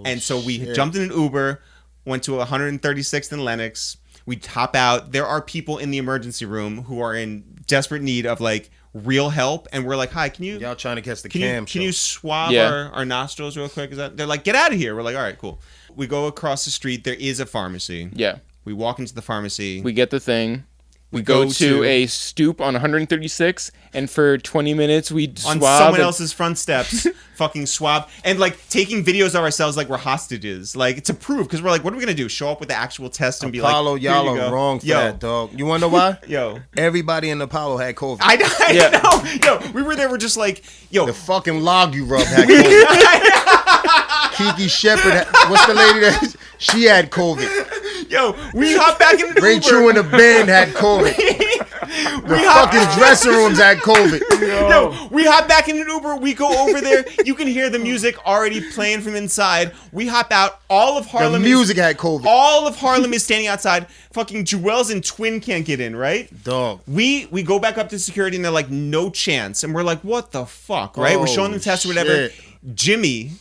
and so we jumped in an Uber. Went to 136th and Lenox. We hop out. There are people in the emergency room who are in desperate need of like real help, and we're like, "Hi, can you?" Y'all trying to catch the Can you swab our nostrils real quick? Is that? They're like, "Get out of here." We're like, "All right, cool." We go across the street. There is a pharmacy. Yeah. We walk into the pharmacy. We get the thing. We go to a stoop on 136, and for 20 minutes we swab on someone else's front steps, fucking swab, and like taking videos of ourselves like we're hostages, like to prove, because we're like, what are we gonna do? Show up with the actual test and Apollo, be like, y'all are wrong for that, dog. You wanna know why? Everybody in Apollo had COVID. I know. Yo, we were there. We're just like, yo, the fucking log you rubbed had COVID. Kiki Shepard, what's the lady that she had COVID? Yo, we hop back in the Ray Uber. True in the band had COVID. The fucking dressing rooms had COVID. Yo, we hop back in an Uber. We go over there. You can hear the music already playing from inside. We hop out. All of Harlem. The music had COVID. All of Harlem is standing outside. Fucking Jewels and Twin can't get in, right? Dog. We go back up to security, and they're like, no chance. And we're like, what the fuck, right? We're showing them tests or whatever. Jimmy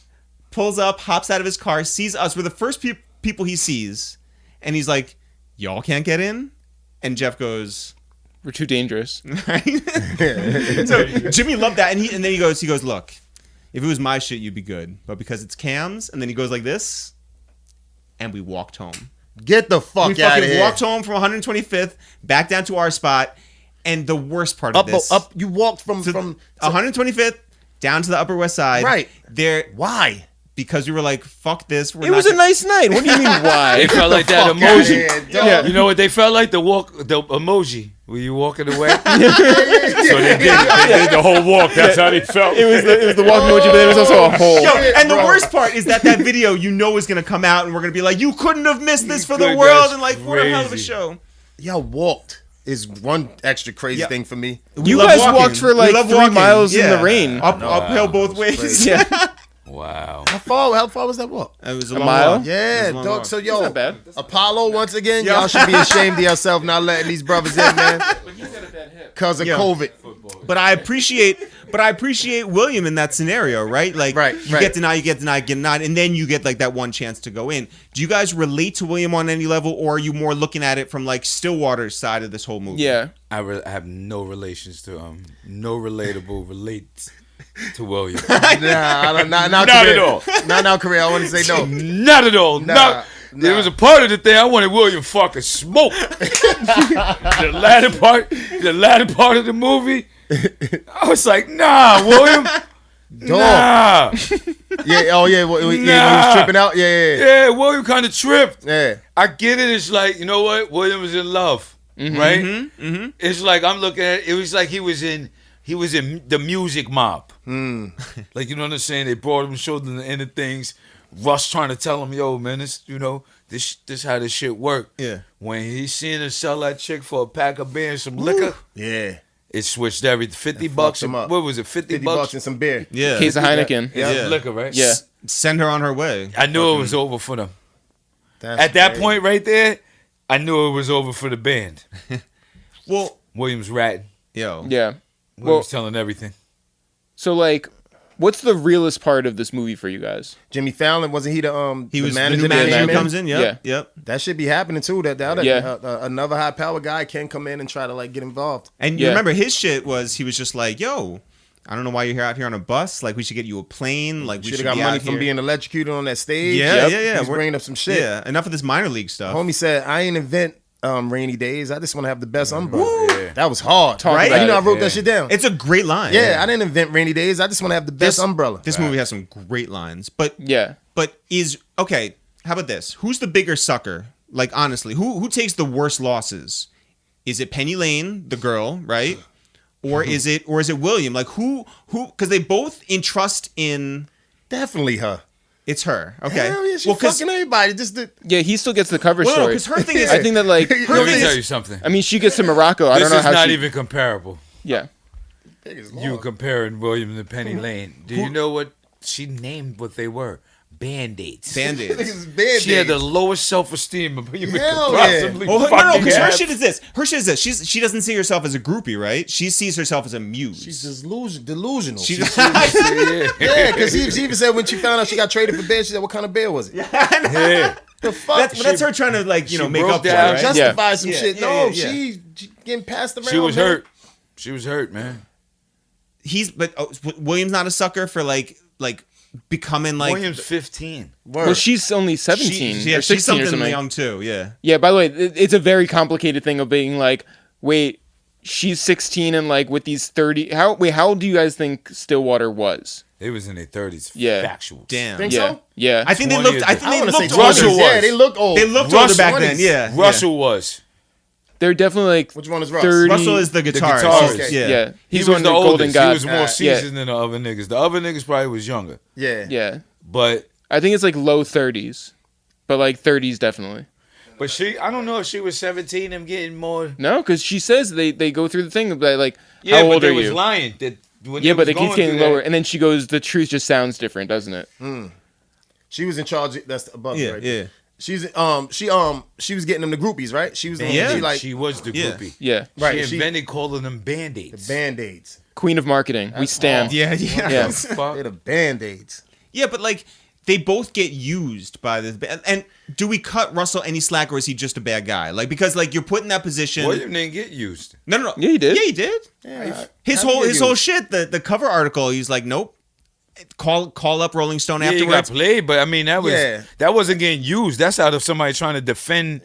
pulls up, hops out of his car, sees us. We're the first people he sees. And he's like, y'all can't get in? And Jeff goes, we're too dangerous. Right? So Jimmy loved that. And then he goes, look, if it was my shit, you'd be good. But because it's Cam's, and then he goes like this, and we walked home. Get the fuck We out of fucking here. walked home from 125th back down to our spot, and the worst part of this, You walked from 125th down to the Upper West Side. Right. There, Why? because we were like, fuck this. It was a nice night. What do you mean why? They felt like that Fuck outta here, emoji. dog. Yeah. You know what they felt like? The emoji. Were you walking away? So they did the whole walk. That's how they felt. It was the walk emoji, but there was also a hole. Yo, and the Bro. worst part is that video you know is gonna come out, and we're gonna be like, you couldn't have missed this for the couldn't. world, That's and like, what a hell of a crazy. show. Y'all walked is one extra crazy Yeah. thing for me. We You love guys walking. walked for We like love 3 walking. miles in Yeah. the rain. Uphill both ways. Yeah. Wow. How far was that walk? It was a A long mile? walk. Yeah, It was a long dog. walk. So yo, not bad. Apollo once again, Yo. y'all should be ashamed of yourself not letting these brothers in, man, because of Yo. COVID. But I appreciate William in that scenario, right? Like, Right, you right. get denied, and then you get like that one chance to go in. Do you guys relate to William on any level, or are you more looking at it from like Stillwater's side of this whole movie? Yeah. I have no relations to no relatable relates to William. Nah, not at all. Not career. I want to say no. Not at all. Nah. There was a part of the thing I wanted William fucking smoke. the latter part of the movie, I was like, nah, William. Nah. Yeah. Oh yeah. When he Nah. was tripping out. Yeah. Yeah, William kind of tripped. Yeah. I get it. It's like, you know what? William was in love, right? Mm-hmm. It's like I'm looking at it. It was like he was in the music mob. Like, you know what I'm saying? They brought him, showed him the end of things. Russ trying to tell him, yo, man, this how this shit work. Yeah. When he seen her sell that chick for a pack of beer and some liquor, Yeah. it switched everything. 50 fucked bucks. him up. What was it? 50 $50 bucks? and some beer. Yeah. Case of Heineken. Yeah. Yeah. Liquor, right? Yeah. Send her on her way. I knew it was over for them. That's At that crazy. point right there, I knew it was over for the band. Well, William's ratting. yo. Yeah. William's telling everything. So like, what's the realest part of this movie for you guys? Jimmy Fallon, wasn't he the He was the manager new that manager came who in? comes in. Yep. Yeah. Yep. That should be happening too. That the other Yeah. another high power guy can come in and try to like get involved. And you Yeah. remember his shit was he was just like, yo, I don't know why you're out here on a bus. Like, we should get you a plane. Like, we Should should have got be money out from here. being electrocuted on that stage. Yeah, Yep. yeah. He's We're- bringing up some shit. Yeah. Enough of this minor league stuff. Homie said, I ain't invent rainy days. I just want to have the best umbrella. Yeah. That was hard. Talk Right? about You know, I it. wrote Yeah. that shit down. It's a great line. Yeah, I didn't invent rainy days. I just want to have the best umbrella. This movie has some great lines. But Yeah. okay, how about this? Who's the bigger sucker? Like, honestly, who takes the worst losses? Is it Penny Lane, the girl, right? Or is it William? Like, who because they both entrust in Definitely her. it's her. Okay. Hell yeah, she well, fucking everybody. Just the Yeah, he still gets the cover well, no, story. because her thing is I think that like, Her Let thing me is- tell you something. I mean, she gets to Morocco. I This don't know is how not she. even comparable. Yeah. You comparing William to Penny Lane. Do you know what she named what they were? Band-Aids. Band-Aids. She had the lowest self-esteem you could Hell yeah. possibly Oh, no, fucking because her have. shit is this. Her shit is this. She doesn't see herself as a groupie, right? She sees herself as a muse. She's just delusional. She Yeah, because she even said when she found out she got traded for beer, she said, "What kind of beer was it?" Yeah. The fuck? that's her trying to like she make broke up for it, down. right? justify some Yeah, shit. yeah, No, yeah, yeah. she getting passed around. She was man. hurt. She was hurt, man. William's not a sucker for like becoming like William's 15. Word. Well, she's only 17 yeah, or 16 she's or something something. young too. Yeah. Yeah, by the way, it's a very complicated thing of being like, wait, she's 16 and like with these 30. How old do you guys think Stillwater was? They was in their 30s. Yeah. Factual. Damn. Think Yeah. so? Yeah. I think they 20 looked. I years think I they want to say looked 20s. Russell older. was. Yeah, they look old. They looked Russell older back 20s. then. Yeah. Russell was. They're definitely like Which one is Russ? 30. Russell is the guitarist. guitarist. Okay. Yeah. Yeah. He He's was one the of the golden oldest. He god. was more Yeah. seasoned than the other niggas. The other niggas probably was younger. Yeah. Yeah. But I think it's like low 30s. But like 30s definitely. I don't know if she was 17 and getting more. No, because she says they go through the thing of like, Yeah, how but old they are was you? lying. That when Yeah, but was it keeps going getting through lower. that- And then she goes, the truth just sounds different, doesn't it? She was in charge. That's above Yeah. right? Yeah. She's she was getting them the groupies, right? She was Yeah. she like she was the Yeah. groupie. Yeah. right. She invented calling them Band-Aids. the Band-Aids. Queen of marketing. We stand. Yeah. Yeah. Yeah. Fuck. They're the Band-Aids. Yeah, but like they both get used by this. And do we cut Russell any slack, or is he just a bad guy? Like because like you're put in that position. William didn't get used. No. Yeah, he did. Yeah, he did. Yeah, His how do whole you his use- whole shit. The cover article. He's like, nope. call up Rolling Stone Yeah, you got afterwards. played, but I mean that wasn't getting used. That's out of somebody trying to defend.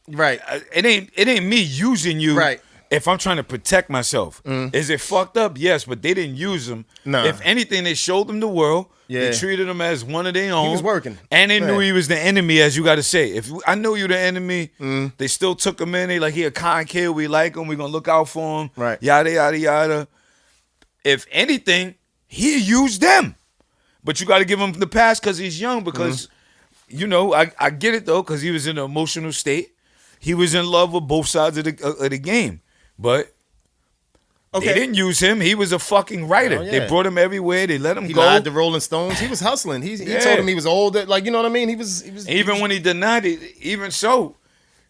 Right. It ain't me using you. Right. If I'm trying to protect myself, is it fucked up? Yes, but they didn't use him. Nah. If anything, they showed them the world. Yeah. They treated him as one of their own. was working. And they knew Yeah. he was the enemy, as you got to say. If I knew you the enemy, they still took him in. They like, he a kind kid. We like him. We gonna look out for him. Right. Yada yada yada. If anything, he used them. But you got to give him the pass because he's young. Because you know, I get it though, because he was in an emotional state. He was in love with both sides of the game, but. Okay. They didn't use him. He was a fucking writer. Oh, yeah. They brought him everywhere. They let him He go. lied to Rolling Stones. He was hustling. He told him he was old. Like, you know what I mean? He was. Even when he denied it, even so,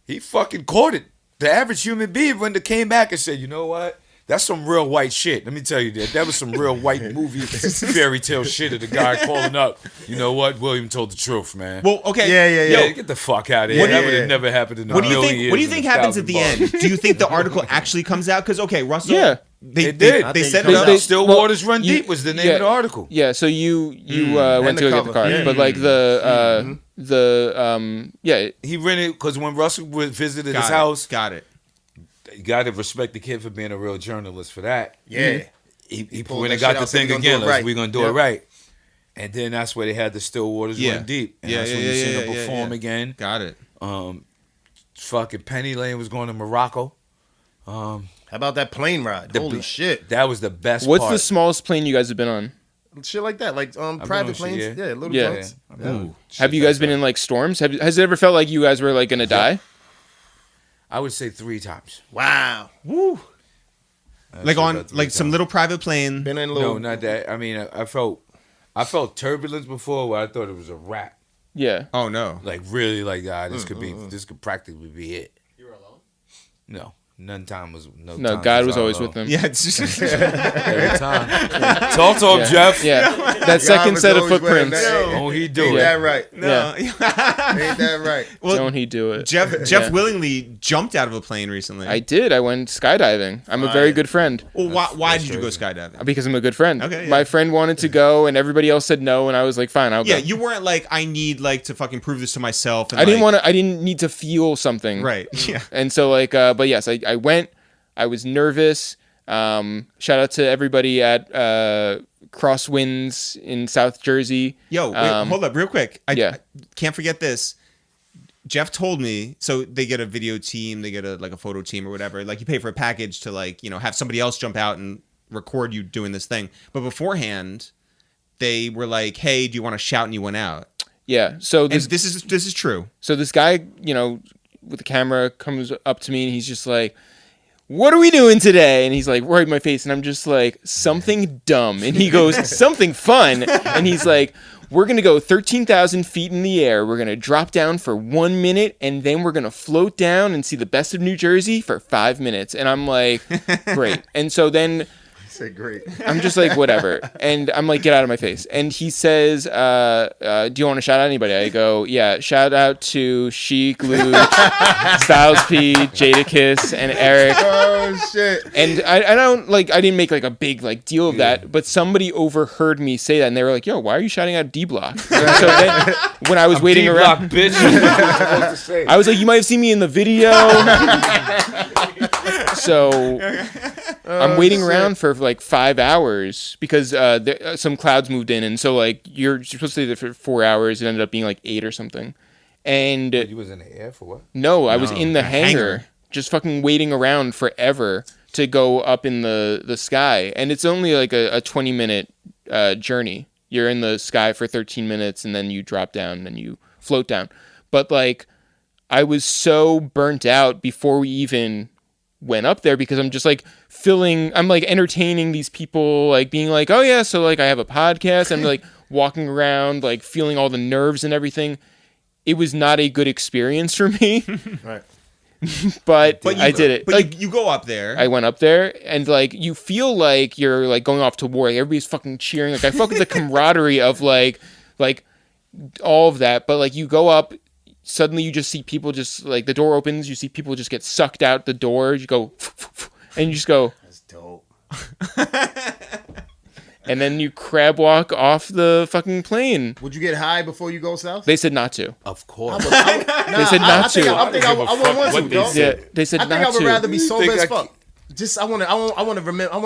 he fucking caught it. The average human being, when they came back and said, you know what? That's some real white shit. Let me tell you that. That was some real white movie fairy tale shit of the guy calling up. You know what? William told the truth, man. Well, okay. Yeah. Yo, get the fuck out of here. What do That you- would have never happened in a What do you million think? years. What do you in think a happens at 1,000 the bars. end? Do you think the article actually comes out? Because Russell. Yeah. They It did. They set They- it up. they- Still well, Waters Run you- Deep was the name of the article. Yeah, so you went the to go get the cover. card, Yeah. but like the He rented because when Russell visited Got his it. house, Got it. you got to respect the kid for being a real journalist for that. Yeah. He pulled when that they got shit the out, said thing we gonna do again, it right. we're gonna do it Yep. right. And then that's where they had the Still Waters Yeah. Run Deep. And Yeah, that's yeah, when you yeah, seen yeah, him yeah, perform yeah. again. Got it. Fucking Penny Lane was going to Morocco. How about that plane ride? Holy shit. That was the best what's part. the smallest plane you guys have been on? Shit like that. Like been on private shit, planes. yeah. Yeah, little Yeah. jets. Ooh. Have you guys been in like storms? Has it ever felt like you guys were like gonna die? I would say 3 times. Wow. Woo. I'd Like say on about 3 like some times. little private plane. Been in No, little. not that. I mean, I felt turbulence before where I thought it was a wrap. Yeah. Oh no. Like really, like this could practically be it. You were alone? No, No, time God was all always alone. with them. Yeah. It's just, Every time. Talk to him, Jeff. Yeah. That second was set of always wearing footprints. that. Won't he do Ain't it? that right? no. Ain't that right? Well, Don't he do it? Jeff Yeah. willingly jumped out of a plane recently. I did. I went skydiving. I'm a very good friend. Well, why That's did you go crazy. skydiving? Because I'm a good friend. Okay, yeah. My friend wanted to go, and everybody else said no, and I was like, "Fine, I'll Yeah, go." you weren't like I need like to fucking prove this to myself. And, I didn't like- want to. I didn't need to feel something. Right. Yeah. And so like, but yes, I went. I was nervous. Shout out to everybody at Crosswinds in South Jersey. Yo, wait, hold up, real quick. I can't forget this. Jeff told me, so they get a video team, they get a photo team or whatever. Like you pay for a package to have somebody else jump out and record you doing this thing. But beforehand, they were like, "Hey, do you want to shout?" And you went out. Yeah. So And this is true. So this guy, with the camera comes up to me and he's just like, "What are we doing today?" And he's like, right in my face. And I'm just like, "Something dumb." And he goes, "Something fun." And he's like, "We're going to go 13,000 feet in the air. We're going to drop down for 1 minute. And then we're going to float down and see the best of New Jersey for 5 minutes." And I'm like, great. And so then Said great. I'm just like, whatever. And I'm like, get out of my face. And he says, do you want to shout out anybody? I go, yeah, shout out to Sheek, Luke, Styles P, Jadakiss, and Eric. Oh shit. And I don't like, I didn't make like a big like deal of that, but somebody overheard me say that and they were like, yo, why are you shouting out D Block? So then when I was waiting D-block, around, bitch. What was I supposed to say? I was like, you might have seen me in the video. So I'm waiting around for like 5 hours because some clouds moved in, and so like you're supposed to stay there for 4 hours. It ended up being like 8 or something. And You was in the air for what? no, I was in the hangar. hangar, just fucking waiting around forever to go up in the sky. And it's only like a 20-minute journey. You're in the sky for 13 minutes, and then you drop down and you float down. But like, I was so burnt out before we even went up there because I'm just like I'm like entertaining these people, like being like, oh yeah, so like I have a podcast. I'm like walking around, like feeling all the nerves and everything. It was not a good experience for me, Right. but you, I did it. But Like you go up there. I went up there and like you feel like you're like going off to war. Like, everybody's fucking cheering. Like I fuck with the camaraderie of like all of that. But like you go up, suddenly you just see people just like the door opens. You see people just get sucked out the door. You go and you just go. That's dope. and then you crab walk off the fucking plane. Would you get high before you go south? They said not to. Of course. They said not to. I think I would want to, dog. Yeah, they said I not think I would to. rather be sober think as I fuck. Just I want to remember. I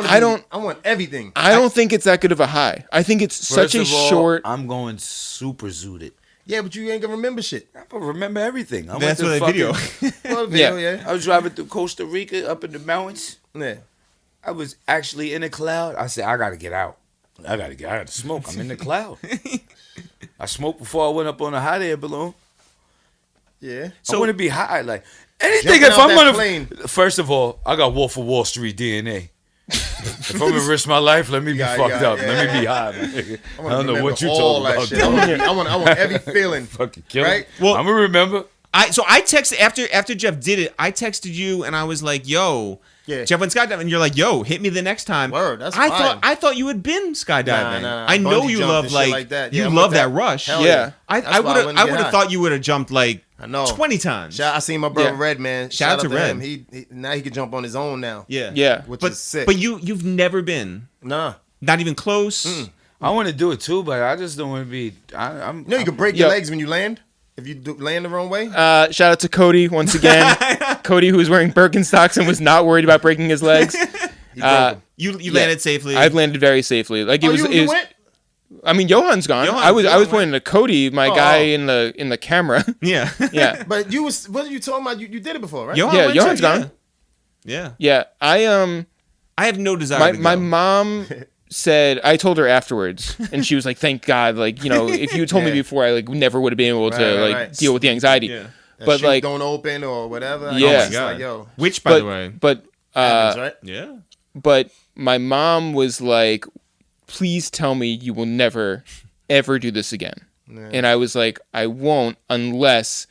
want everything. I don't think it's that good of a high. I think it's such a First of all, short. I'm going super zooted. Yeah, but you ain't gonna remember shit. I can remember everything. I That's went what to they fucking, video. Well, video, yeah. I was driving through Costa Rica up in the mountains. Yeah. I was actually in a cloud. I said, I gotta get out. I gotta smoke. I'm in the cloud. I smoked before I went up on a hot air balloon. Yeah. I want to be high. Like anything. Jumping If out I'm that gonna, plane. first of all, I got Wolf of Wall Street DNA. If I'm gonna risk my life, let me be Yeah, fucked yeah, up. yeah. Let me be high, man. I wanna don't know what remember you all talking that about. shit. dog. I want every feeling. Fucking kill Right? me. Well- I'm gonna remember. I texted after Jeff did it. I texted you and I was like, "Yo, Yeah. Jeff went skydiving." And you're like, "Yo, hit me the next time." Word, that's I fine. thought you had been skydiving. Nah. I know Bungee you jump love and shit like that. Yeah, you I'm love with that that. rush. Hell Yeah. I That's why I would wouldn't have get high. thought you would have jumped like I know. 20 times. I seen my brother Yeah. Red, man. Shout out to to Red. him. He now he can jump on his own now. Yeah. Yeah. Which But is sick. but you've never been. Nah. Not even close. I want to do it too, but I just don't want to be. I'm. You know you can break your Yo. legs when you land. If you land the wrong way. Shout out to Cody once again. Cody, who was wearing Birkenstocks and was not worried about breaking his legs. He broke 'em. You Yeah. landed safely. I've landed very safely. Like it Oh, was. you it was went? I mean, Johan's gone. Johan- I was Johan pointing to Cody, my guy in the camera. yeah. Yeah. But you was what are you talking about? You did it before, right? Johan Yeah, went Johan's too, gone. Yeah. Yeah. I I have no desire to my go. mom said, I told her afterwards, and she was like, "Thank God, like, you know, if you had told me Yeah. before, I like never would have been able to Right, like right. deal with the anxiety." Yeah. That But chute like, don't open or whatever. Yeah. It's like, yo, Which, by but the way. but happens, right? Yeah. but my mom was like, "Please tell me you will never ever do this again." And I was like, "I won't unless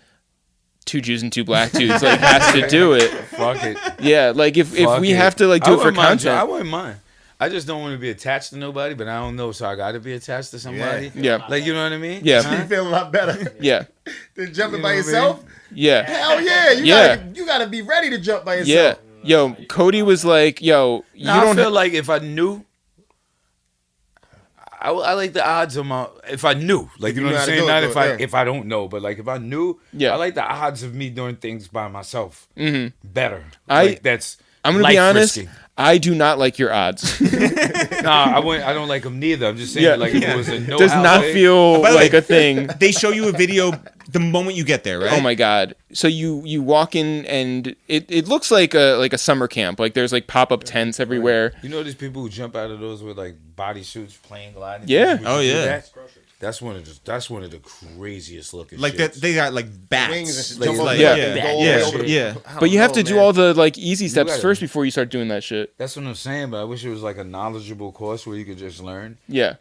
two Jews and two black dudes like has to do it." Fuck it. Yeah, like if Fuck we it. have to like I do it for wouldn't mind, content. I wouldn't mind. I just don't want to be attached to nobody, but I don't know, so I got to be attached to somebody. Yeah. Like, you know what I mean? Yeah. You feel a lot better Yeah. than jumping You by know what I yourself. Yeah. Hell yeah, you gotta be ready to jump by Yeah. yourself. Yo, Cody was like, "Yo, you Now, don't I feel like if I knew, I like the odds of my. If I knew, like, you know what I'm saying. Not if I don't know, but like if I knew, Yeah. I like the odds of me doing things by myself better. I- Like, that's. I'm gonna be honest. life-risking. I do not like your odds. Nah, I don't like them neither. I'm just saying, Yeah. like, if it was a no. Does not feel By the like way- a thing. They show you a video the moment you get there, right? Oh my god! So you walk in and it looks like a summer camp. Like there's like pop-up tents everywhere. You know these people who jump out of those with like bodysuits, plane gliding. Yeah. things? Would Oh, you do yeah. that? That's one of the craziest looking. Like shits. that, they got like bats. Wings and shit. Like, Jump over like, the yeah, thing, go all the yeah, way over the- yeah. I But you don't have to know, do man. all the like easy steps gotta- first before you start doing that shit. That's what I'm saying. But I wish it was like a knowledgeable course where you could just learn. Yeah.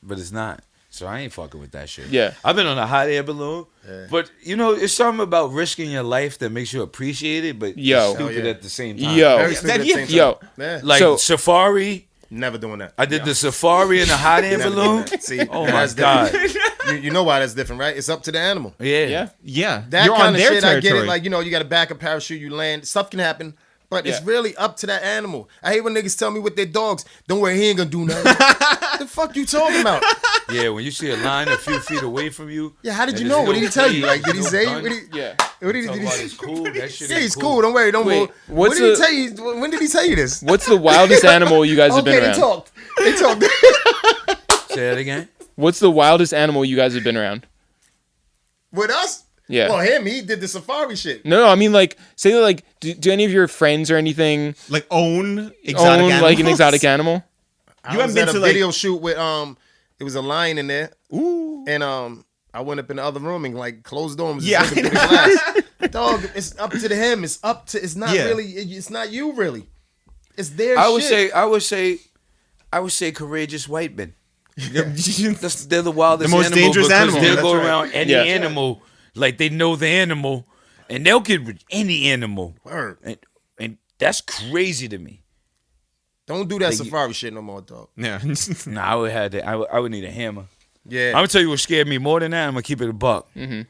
But it's not. So I ain't fucking with that shit. Yeah. I've been on a hot air balloon, but you know, it's something about risking your life that makes you appreciate it, but Yo. it's stupid yeah. at the same time. Yo. Very stupid at the yeah, same time. yo. Yeah. Like So- safari. Never doing that. I did the safari in a hot air Never doing balloon. that. See, Oh my that's god. different. You know why that's different, right? It's up to the animal. Yeah. Yeah. Yeah, That you're kind on of their shit, territory. I get it. Like, you know, you got to back a parachute, you land. Stuff can happen, but it's Yeah. really up to that animal. I hate when niggas tell me with their dogs, don't worry, he ain't gonna do nothing. The fuck you talking about? Yeah, when you see a line a few feet away from you. Yeah, how did and you there's know? What no did he tell you? trees, Like, did he no say? gun, What did Yeah. What did he? talking about it's cool. That shit Yeah, is he's cool. Don't worry. Don't Wait, move. what's What did he the- tell you? When did he tell you this? What's the wildest animal you guys have been Okay, they around? talked. They talked. Say that again. What's the wildest animal you guys have been around? With us? Yeah. Well, him, he did the safari shit. No, I mean like say like do any of your friends or anything like own exotic own animals? like an exotic animal? I You haven't was been at a to, like- video shoot with it was a lion in there, Ooh. and I went up in the other room and like closed the door and was Yeah, just looking through the glass. Dog, it's up to him. It's up to. It's not Yeah. really. It's not you really. It's their I would shit. say courageous white men. That's They're the wildest The most animal dangerous because animal. they'll That's go right. around any Yeah. animal like they know the animal, and they'll get with any animal, Word. and that's crazy to me. Don't do that Like, safari shit no more, dog. yeah. Nah, I would have to. I would need a hammer. Yeah. I'm gonna tell you what scared me more than that. I'm gonna keep it a buck, and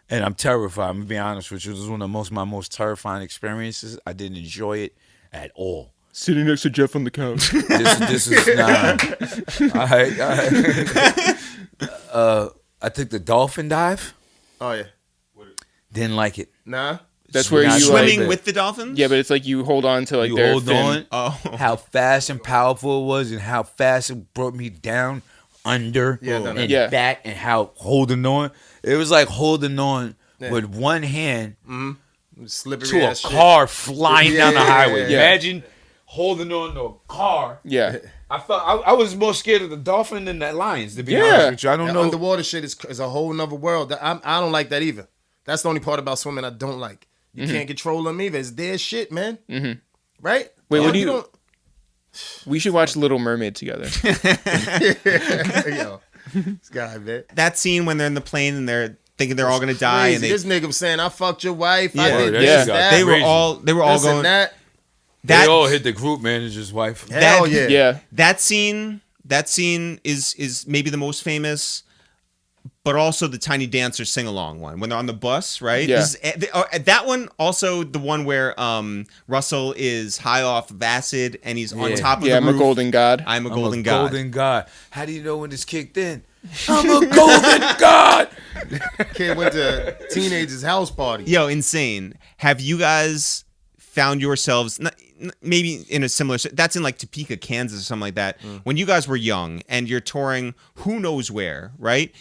I'm terrified. I'm gonna be honest with you. This is one of my most terrifying experiences. I didn't enjoy it at all. Sitting next to Jeff on the couch. This is nah. I took the dolphin dive. Oh yeah. Didn't like it. Nah. That's where Not you Swimming like, with the dolphins? yeah, but it's like you hold on to like You their hold fin. on. Oh. How fast and powerful it was, and how fast it brought me down under and Yeah. back, and how holding on. It was like holding on with one hand Slippery to a ass shit. car flying down the highway. yeah. Imagine holding on to a car. Yeah. I felt I was more scared of the dolphin than the lions. To be Yeah. honest with you, I don't That know. underwater shit is a whole nother world. I don't like that either. That's the only part about swimming I don't like. You can't control them either. It's their shit, man. Mm-hmm. Right? Wait, what do don't- We should watch Little Mermaid together. Yo, this guy, man. That scene when they're in the plane and they're thinking they're all gonna die, and Crazy. This nigga was saying, "I fucked your wife. I Yeah. did Word, this, yeah. that." they were Crazy. all this going and that. They that all hit the group manager's wife. Hell yeah. Yeah. that scene is maybe the most famous, but also the Tiny Dancer sing along one when they're on the bus, right? Yeah. That one also the one where Russell is high off of acid and he's on Yeah. top of Yeah, the I'm roof. a golden god. I'm a I'm golden a god. golden god. How do you know when it's kicked in? I'm a golden god. Kid went to teenager's house party. Yo, insane. Have you guys found yourselves maybe in a similar, that's in like Topeka, Kansas or something like that, when you guys were young and you're touring who knows where, right?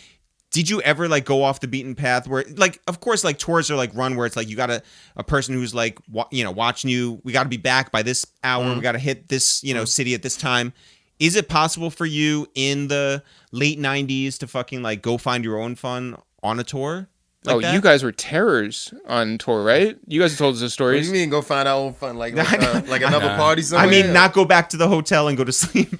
Did you ever like go off the beaten path where, like, of course, like tours are like run where it's like you got a person who's like, watching you, we got to be back by this hour, we got to hit this, city at this time. Is it possible for you in the late 90s to fucking like go find your own fun on a tour? Like that? You guys were terrors on tour, right? You guys have told us the What do stories. you mean go find our own fun? Like another party I somewhere? mean, not go back to the hotel and go to sleep.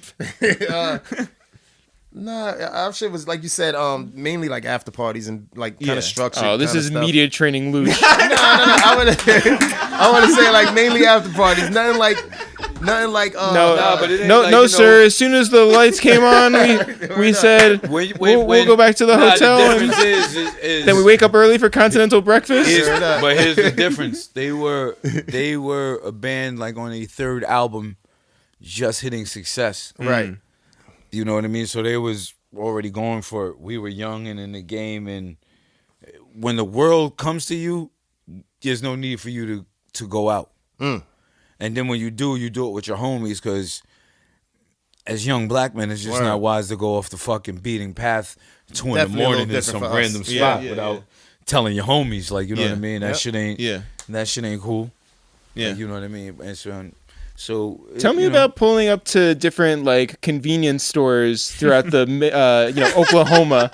Nah, our shit was like you said, mainly like after parties and like kind Yeah. of structured. Oh, this kinda is stuff. media training loose. No. I want to say like mainly after parties. Nothing like. but it ain't no, like, no, sir. As soon as the lights came on, we said we'll go back to the hotel, The and difference is then we wake up early for continental breakfast. But here's the difference. They were a band like on a third album, just hitting success. Right. You know what I mean? So they was already going for it. We were young and in the game, and when the world comes to you, there's no need for you to go out. And then when you do it with your homies, because as young black men, it's just Word. not wise to go off the fucking beating path 2 in the Definitely a little morning in different some for us. random Yeah, spot yeah, without telling your homies, like, you know what I mean? That Yep. shit ain't that shit ain't cool. Yeah. Like, you know what I mean? And so Tell me you know, about pulling up to different like convenience stores throughout the Oklahoma.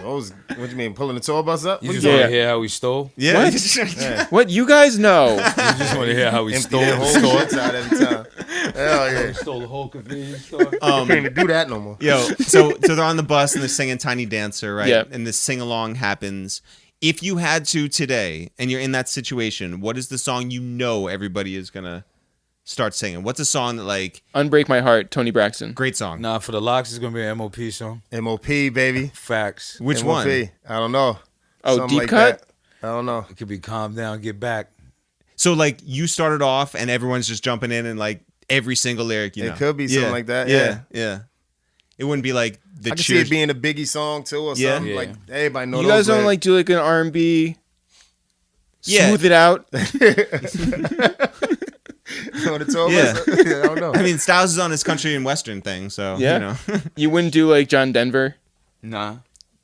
What you mean, pulling the tour bus up? You What just you want Yeah. to hear how we stole? Yeah. What you guys know? You just want to hear how we empty stole the the whole store? shit out every time. Hell yeah. Stole the whole convenience store. Can't even do that no more. Yo, so they're on the bus and they're singing Tiny Dancer, right? Yeah. And this sing along happens. If you had to today and you're in that situation, what is the song everybody is gonna start singing? What's a song that like Unbreak My Heart, Tony Braxton. great song? Nah, for the locks, it's gonna be an MOP song. MOP, baby. Facts. Which MOP. one? I don't know. Oh, Something Deep Cut? that. I don't know. It could be calm down, get back. So like you started off and everyone's just jumping in and like every single lyric, you know. It could be something like that, Yeah. It wouldn't be like the I can see cheers. it being a Biggie song too or Yeah. something. Yeah. Like everybody know You those guys don't lyrics. like do like an R&B, Yeah. smooth it out. on the tour Yeah. bus? I don't know. I mean, Styles is on his country and western thing, so Yeah. you know. You wouldn't do like John Denver. Nah.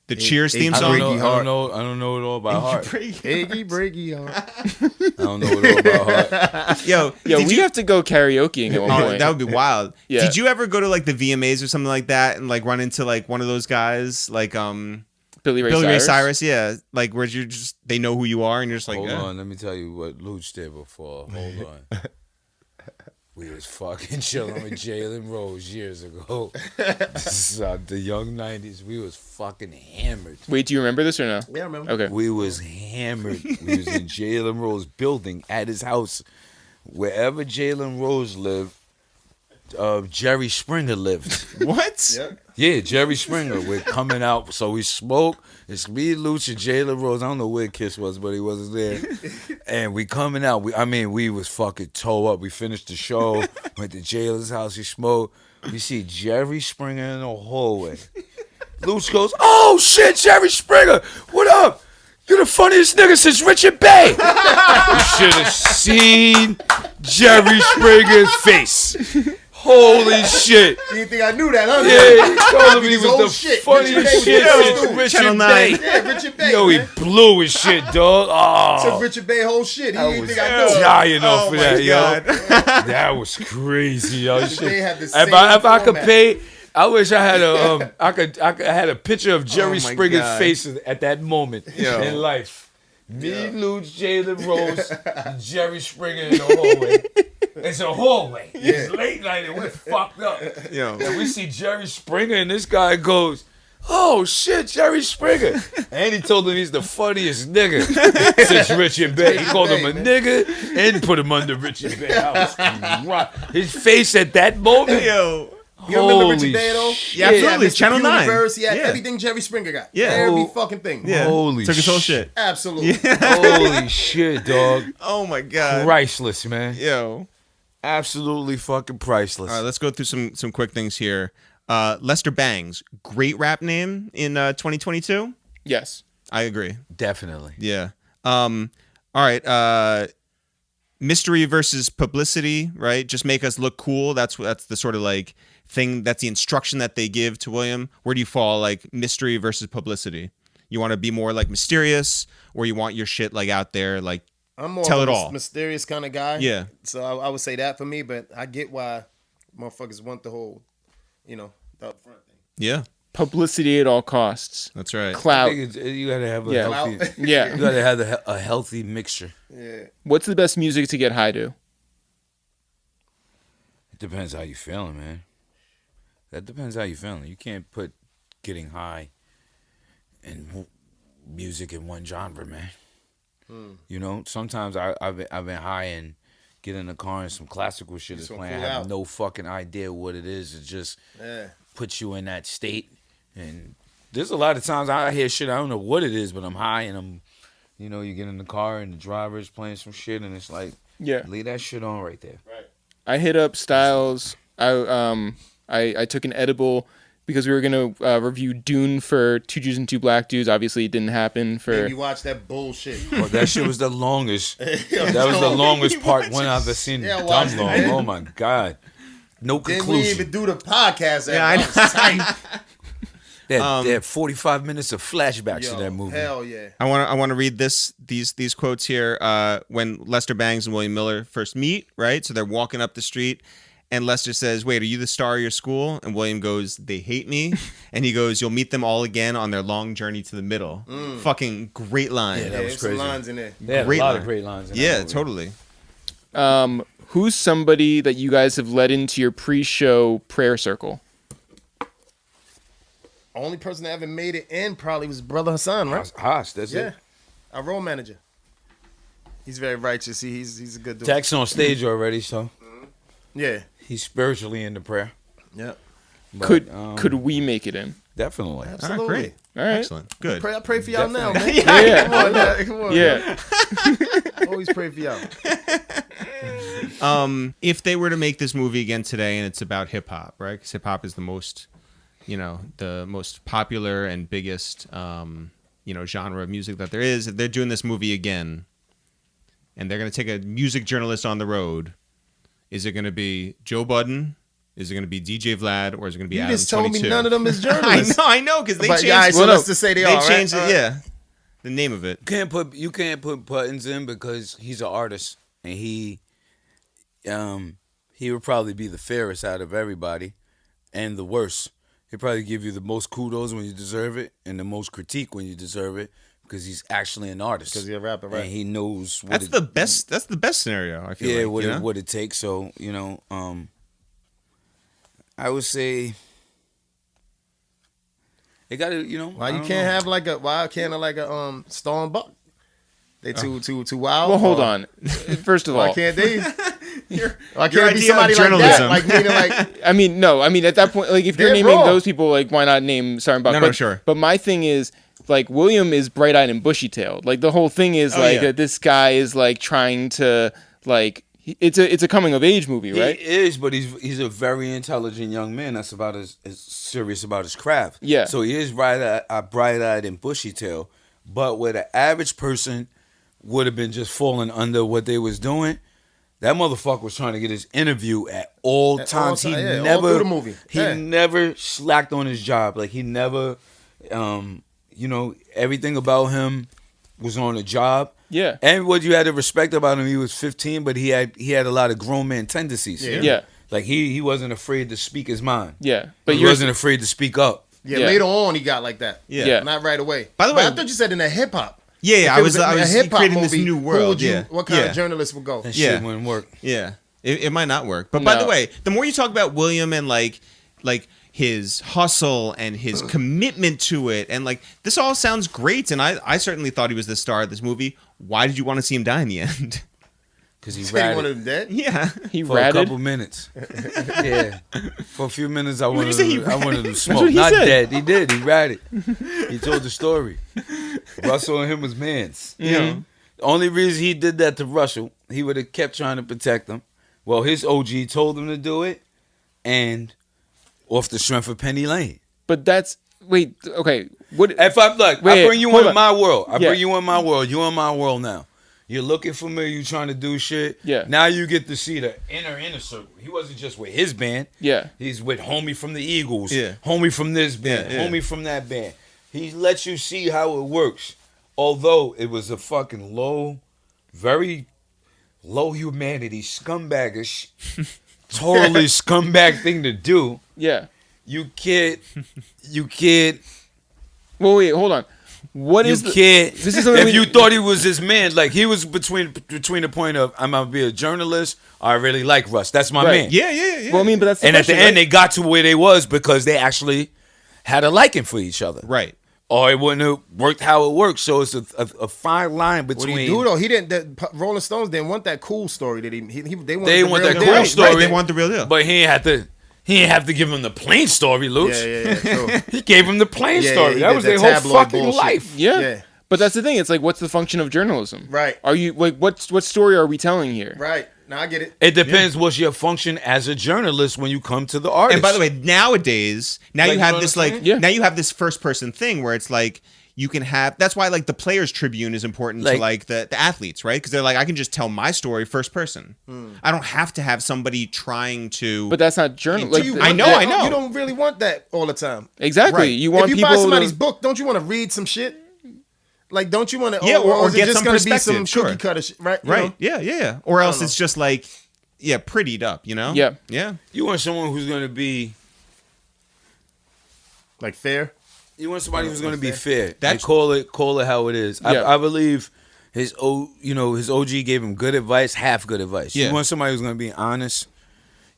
The Cheers theme I song. don't Heart. know. I don't know it all by heart. Iggy Briggy. I don't know it all by heart. Yo, Yo, did we you- have to go karaokeing at one Oh, point. that would be wild. Yeah. Did you ever go to like the VMAs or something like that and like run into like one of those guys like Billy Ray Billy Cyrus. Ray Cyrus? Yeah, like where you're just they know who you are and you're just like, Hold yeah. on, let me tell you what Luch did before. Hold on. We was fucking chilling with Jalen Rose years ago. This is the young 90s. We was fucking hammered. Wait, do you remember this or no? Yeah, I remember. Okay. We was hammered. We was in Jalen Rose building at his house. Wherever Jalen Rose lived, Jerry Springer lived. What? Yeah. Yeah, Jerry Springer. We're coming out, so we smoke. It's me, Lucha, Jalen Rose. I don't know where Kiss was, but he wasn't there. And we coming out. We was fucking toe up. We finished the show. Went to Jalen's house. He smoked. We see Jerry Springer in the hallway. Lucha goes, "Oh shit, Jerry Springer! What up? You're the funniest nigga since Richard Bay." You should have seen Jerry Springer's face. Holy shit. You didn't think I knew that, huh? Yeah, he told him he His was old the shit. funniest Richard Bay shit was since the Richard Channel Bay. 9. Yeah, Richard Bay. Yo, he man. blew his shit, dog. Took Oh, Richard Bay whole shit. He I didn't was think I knew it. dying off Oh of my that, God. yo. That was crazy, yo. Richard Bay had the If same I could format. pay, I wish I had I had a picture of Jerry Oh my Springer's God. face at that moment Yo. in life. Me, Luch, Jalen Rose, and Jerry Springer in the hallway. It's a hallway. It's late night and we're fucked up. Yo. And we see Jerry Springer and this guy goes, "Oh shit, Jerry Springer." And he told him he's the funniest nigga since Richard Bay. He called him a nigga and put him under Richard Bay. I was crying. His face at that moment. Yo. You remember Holy Richard Bay though? shit. Yeah, absolutely. Mr. Channel 9. Universe, he had Yeah. everything Jerry Springer got. Yeah. Every Oh. fucking thing. Yeah. Holy Took his whole shit. shit. Absolutely. Holy shit, dog. Oh my God. Priceless, man. Yo. Absolutely fucking priceless. All right, let's go through some quick things here. Lester Bangs, great rap name in 2022. Yes. I agree. Definitely. Yeah. All right. Mystery versus publicity, right? Just make us look cool. That's the sort of like thing. That's the instruction that they give to William. Where do you fall? Like mystery versus publicity. You want to be more like mysterious, or you want your shit like out there, like I'm more tell of it a all. mysterious kind of guy. Yeah. So I would say that for me, but I get why motherfuckers want the whole, the up front thing. Yeah, Publicity at all costs. that's right. I Clout. think you gotta have a Yeah. healthy. Clout. Yeah. You gotta have a healthy mixture. Yeah. What's the best music to get high to? It depends how you feeling, man. That depends how you feeling. You can't put getting high and music in one genre, man. You know, sometimes I've been high and get in the car and some classical shit is Just playing. I pull have out. no fucking idea what it is. It just Yeah. puts you in that state. And there's a lot of times I hear shit, I don't know what it is, but I'm high and I'm, you get in the car and the driver is playing some shit and it's like, Yeah. leave that shit on right there. I hit up Styles. I took an edible because we were gonna review Dune for Two Jews and Two Black Dudes. Obviously, it didn't happen for. Maybe watch that bullshit. Well, that shit was the longest. That was the longest part one I've ever seen. Yeah, I Dumb watched it, long. man. Oh my god. No Then we didn't conclusion. even do the podcast. Yeah, I know. Tight. They had 45 minutes of flashbacks Yo, in that movie. Hell yeah. I want to read these quotes here. When Lester Bangs and William Miller first meet, right? So they're walking up the street, and Lester says, "Wait, are you the star of your school?" And William goes, "They hate me." And he goes, "You'll meet them all again on their long journey to the middle." Fucking great line. Yeah, Yeah, that was there's some crazy. lines in there. They had Great a lot line. of great lines in that Yeah, movie. totally. Who's somebody that you guys have let into your pre-show prayer circle? Only person that ever made it in probably was Brother Hassan, right? Haas, that's Yeah. it. Our role manager. He's very righteous. He's a good dude. Tax on stage already, so Yeah. he's spiritually into prayer. Yeah. But, Could we make it in? Definitely. All right, Absolutely. great. All right. Excellent. Good. I pray for y'all now, man. Yeah. Come on, man. Come on. Yeah. Always pray for y'all. If they were to make this movie again today, and it's about hip hop, right? Because hip hop is the most, the most popular and biggest, genre of music that there is. If they're doing this movie again, and they're going to take a music journalist on the road, is it going to be Joe Budden? Is it going to be DJ Vlad, or is it going to be You Adam just told 22? me none of them is journalists. I know, because they But, changed. yeah, all right, so let's just say they are, right? changed it. All right. Yeah, the name of it. You can't put buttons in because he's an artist and he would probably be the fairest out of everybody and the worst. He'd probably give you the most kudos when you deserve it and the most critique when you deserve it because he's actually an artist. Because he's a rapper, right? And he knows what That's the best. That's the best scenario. I feel yeah, like. what it takes. So, I would say it got to, Why you can't have why can't a Stone Buck? They too wild. Well, hold on. First of Why all, can't they? I Your can't be idea somebody of like that. journalism. Like meaning like I mean, no. I mean, at that point, like, if you're They're naming wrong. those people, like, why not name Sergeant Buck? No, but, no, sure. But my thing is, like, William is bright-eyed and bushy-tailed. Like, the whole thing is, Oh, like, yeah. that this guy is, like, trying to, like, it's a coming-of-age movie, right? He is, but he's a very intelligent young man that's about as serious about his craft. Yeah. So he is bright-eyed and bushy-tailed, but where the average person would have been just falling under what they was doing, that motherfucker was trying to get his interview at all times. time, He yeah, all never, through the movie. he Yeah. never slacked on his job. Like he never, everything about him was on a job. Yeah. And what you had to respect about him, he was 15, but he had a lot of grown man tendencies. Yeah. Like he wasn't afraid to speak his mind. Yeah. But He you're wasn't afraid to speak up. yeah, Yeah. later on he got like that. Yeah. Not right away. By the But way- I thought you said in a hip hop. Yeah, If I it was a he hip-hop creating this movie, new who world. would you- Yeah. What kind Yeah. of journalist would go? That Yeah. shit wouldn't work. Yeah, it might not work. But by No. the way, the more you talk about William and like his hustle and his commitment to it, and like this all sounds great, and I certainly thought he was the star of this movie. Why did you want to see him die in the end? Because he Say one ratted of them dead? Yeah, he for a ratted. couple minutes. Yeah. For a few minutes, I did you wanted say he him to smoke. what he Not said. dead. He did. He ratted. He told the story. Russell and him was mans. you know. The only reason he did that to Russell, he would have kept trying to protect him. Well, his OG told him to do it, and off the strength of Penny Lane. But that's wait. Okay. What? If I look, Wait, I bring you hold in on. my world. I Yeah. bring you in my world. You in my world now. You're looking for me. You trying to do shit. Yeah. Now you get to see the inner circle. He wasn't just with his band. Yeah. He's with homie from the Eagles. Yeah. Homie from this band. Yeah, yeah. Homie from that band. He lets you see how it works. Although it was a fucking very low humanity, scumbagish, totally scumbag thing to do. Yeah. You can't. Well, wait. Hold on. What You is the- can't. This is something if we- you thought he was his man, like he was between the point of I'm gonna be a journalist. Or I really like Russ. That's my Right. man. Yeah. Well, I mean, but that's the And at the question, end, they got to where they was because they actually had a liking for each other. Right. Or it wouldn't have worked how it worked. So it's a fine line What between. he do though? He didn't. Rolling Stones didn't want that cool story. That they wanted They the want real that deal. cool Right, story. right, they want the real deal. But he didn't have to give him the plain story, Luke. Yeah. True. He gave him the plain Yeah, story. he That did was that their whole tabloid fucking bullshit. life. Yeah. Yeah. But that's the thing. It's like, what's the function of journalism? Right. Are you like what story are we telling here? Right. Now I get it. It depends what's your function as a journalist when you come to the artist. And by the way, nowadays, now Like, you you have know this what I'm like, saying? Yeah. now you have this first person thing where it's like you can have. That's why like the Players Tribune is important to Like- like the athletes, right? Because they're like, I can just tell my story first person. I don't have to have somebody trying to. But that's not journal. Do Like, you the- want I know, that? I know. You don't really want that all the time. exactly. Right. You want if you people buy somebody's to, book, don't you want to read some shit? Like, don't you want to? Yeah, or is it get just some gonna be perspective, some sure. cookie cutter shit, right? You right? know? Yeah. Or else know. it's just like, prettied up, you know? Yeah. Yeah. you want someone who's going to be. Like fair. You want somebody who's going to be fair. That's- And call it how it is. Yeah. I believe his OG gave him good advice, half good advice. Yeah. You want somebody who's going to be honest.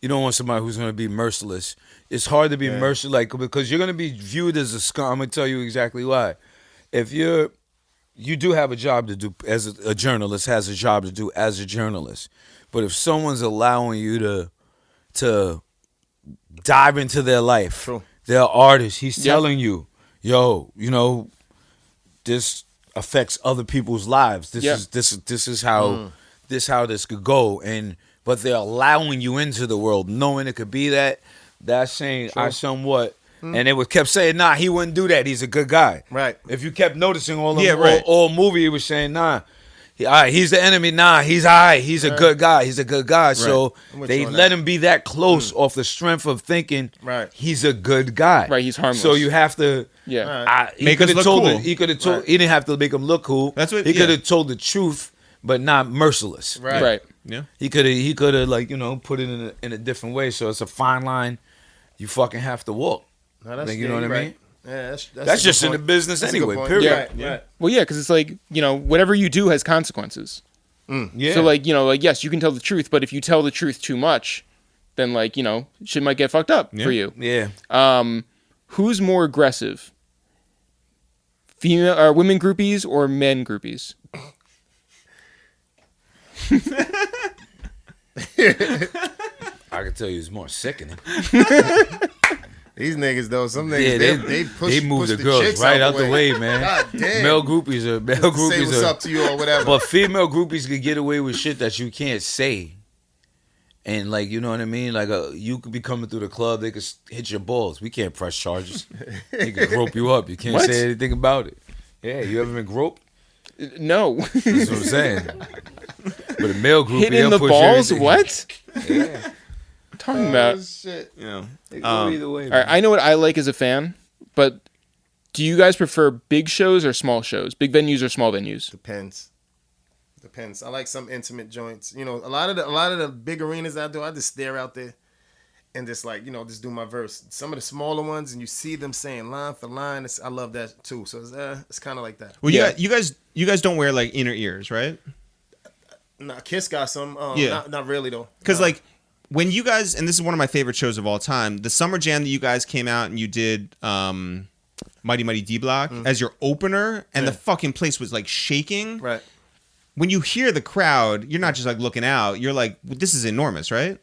You don't want somebody who's going to be merciless. It's hard to be merciless, like, because you're going to be viewed as a scum. I'm going to tell you exactly why. If you do have a job to do as a journalist has a job to do as a journalist, but if someone's allowing you to dive into their life, True. they're artists. He's Yeah. telling you, yo, this affects other people's lives. This Yeah. is how this could go, but they're allowing you into the world, knowing it could be that. That's saying I somewhat. And they kept saying, nah, he wouldn't do that. He's a good guy. Right. If you kept noticing all movie, he was saying, nah, he's the enemy. Nah, he's all right. He's a good guy. He's a good guy. So I'm with they you on let that. him be that close off the strength of thinking Right. he's a good guy. Right, he's harmless. So you have to. yeah. He Make could us have look told. cool. He could have told. He didn't have to make him look cool. That's what- he could yeah. have told the truth, but not merciless. Right. Right. Yeah. He could have like put it in a different way. So it's a fine line. You fucking have to walk. No, that's, Like, you know what I you're mean? right. Yeah, that's That's a good just in the point. business That's a good anyway. point. Period. Right. Well, yeah, because it's like, whatever you do has consequences. Yeah. So like, yes, you can tell the truth, but if you tell the truth too much, then like, shit might get fucked up for you. Yeah. Who's more aggressive? Female or women groupies or men groupies? I can tell you it's more sickening. These niggas though, some niggas they push. They move push the girls chicks right out the way, man. God damn. Male groupies Say what's are. up to you or whatever. But female groupies can get away with shit that you can't say. And like, you know what I mean? Like you could be coming through the club, they could hit your balls. We can't press charges. They could grope you up. You can't say anything about it. Yeah, you ever been groped? No. That's what I'm saying. But a male groupie, Hit in they'll the push balls? everything. What? Yeah. Talking about. Shit. Yeah. They go either way. All right, I know what I like as a fan, but do you guys prefer big shows or small shows? Big venues or small venues? Depends. I like some intimate joints. You know, a lot of the big arenas I do, I just stare out there and just like, you know, just do my verse. Some of the smaller ones, and you see them saying line for line. I love that too. So it's kind of like that. Well, Yeah. you guys don't wear like inner ears, right? Nah, Kiss got some. Yeah. Not really though. Because Nah. like when you guys, and this is one of my favorite shows of all time, the Summer Jam that you guys came out and you did Mighty Mighty D Block as your opener, and the fucking place was like shaking. Right. When you hear the crowd, you're not just like looking out. You're like, this is enormous, right?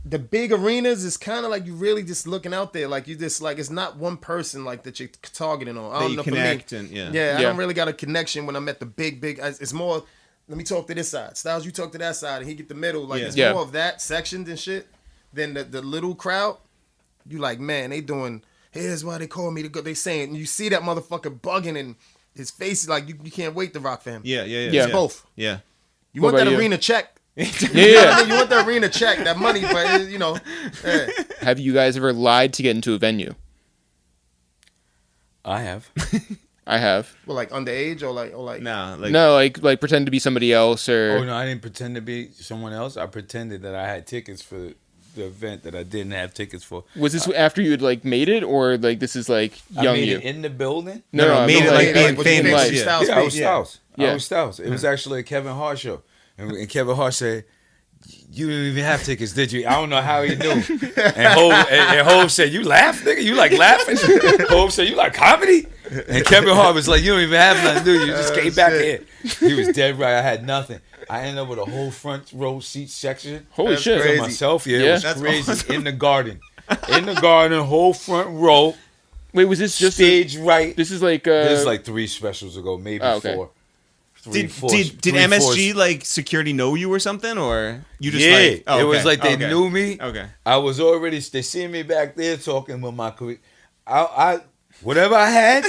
The big arenas is kind of like you really just looking out there, like you just like it's not one person like that you're targeting on. I That don't you know connect for me. and yeah. Yeah, I Yeah. don't really got a connection when I'm at the big. It's more. Let me talk to this side. Styles, you talk to that side, and he get the middle. Like it's Yeah. more of that section and shit than the little crowd. You like, man, they doing. Here's why they call me to go. They saying you see that motherfucker bugging and his face is like you can't wait to rock for him. Yeah. It's both. Yeah. You What want that about you? arena check. Yeah. You know what I mean? You want that arena check, that money, but you know. Yeah. Have you guys ever lied to get into a venue? I have. I have. Well, like underage or like. Nah, like No, like pretend to be somebody else or. Oh no, I didn't pretend to be someone else. I pretended that I had tickets for the event that I didn't have tickets for. Was this after you had like made it, or like this is like I young made you? it in the building. No, I made mean, it like being what you famous. think Yeah. Styles Yeah, I was speak? Styles. Yeah. I was Styles. It was actually a Kevin Hart show, and Kevin Hart said, "You didn't even have tickets, did you?" I don't know how he knew. And Hov said, "You laugh, nigga? You like laughing?" Hov said, "You like comedy?" And Kevin Hart was like, "You don't even have nothing, do you? You just came back here." He was dead right. I had nothing. I ended up with a whole front row seat section. Holy That's shit! crazy. To myself, yeah, Yeah. it was That's crazy. awesome. In the garden, whole front row, Wait, was this just stage right. This is like. This is like 3 specials ago, maybe Oh, okay. 4. Did three, MSG four- like security know you or something, or you just yeah, like oh, it was okay, like they okay. knew me. Okay. I was already. They see me back there talking with my career. I whatever I had,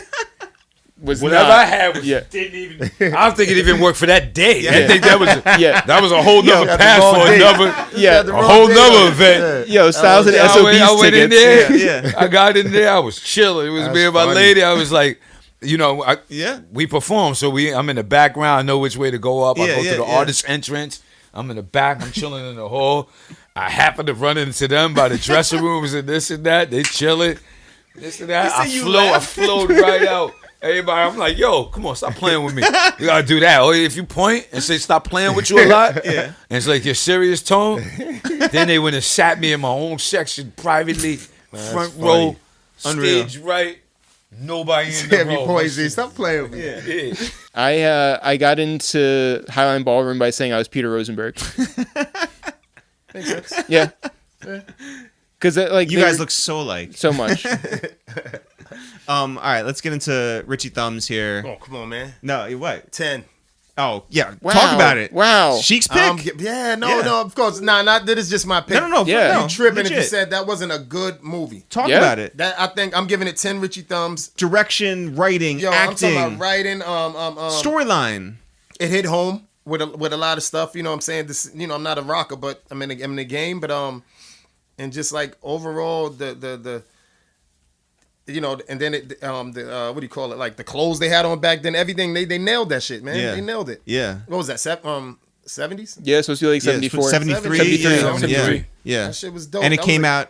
was whatever not, I had was Yeah. didn't even. I don't think it even worked for that day. Yeah. I think that was Yeah. that was a whole nother had the path wrong for day. another Yeah. The a wrong whole day. nother event. Yo, Styles and I SOBs went in tickets. there. Yeah. I got in there. I was chilling. It was That's me and my funny. lady. I was like, you know, Yeah. we perform, so I'm in the background. I know which way to go up. I Yeah, go yeah, to the yeah. artist entrance. I'm in the back. I'm chilling in the hall. I happen to run into them by the dressing rooms and this and that. They chilling, this and that. You say you I laugh. flowed right out. Everybody, I'm like, yo, come on, stop playing with me. You gotta do that. Or if you point and say stop playing with you a lot, Yeah. and it's like your serious tone, then they went and sat me in my own section privately, front row, Unreal. stage right. Nobody in the Every row. poison. Stop playing with me. Yeah. I got into Highline Ballroom by saying I was Peter Rosenberg. Makes sense. Yeah. Because like You they guys were- look so like. so much. All right, let's get into Richie Thumbs here. Oh, come on, man. No, what? 10. Oh, yeah. Wow. Talk about it. Wow. Sheik's pick. Yeah, no, Yeah. no, of course. Nah, not that is just my pick. No. Yeah. no, You tripping if you legit. said that wasn't a good movie. Talk Yeah. about it. That I think I'm giving it 10 Richie Thumbs. Direction, writing, Yo, I'm talking acting, about writing. storyline. It hit home with a lot of stuff. You know what I'm saying? This, you know, I'm not a rocker, but I'm in the game. But and just like overall the you know, and then it what do you call it? Like the clothes they had on back then, everything they nailed that shit, man. Yeah. They nailed it. Yeah. What was that? 70s? Yeah, it's supposed to be like 74. 73. 73. Yeah. 73. Yeah. That shit was dope. And it That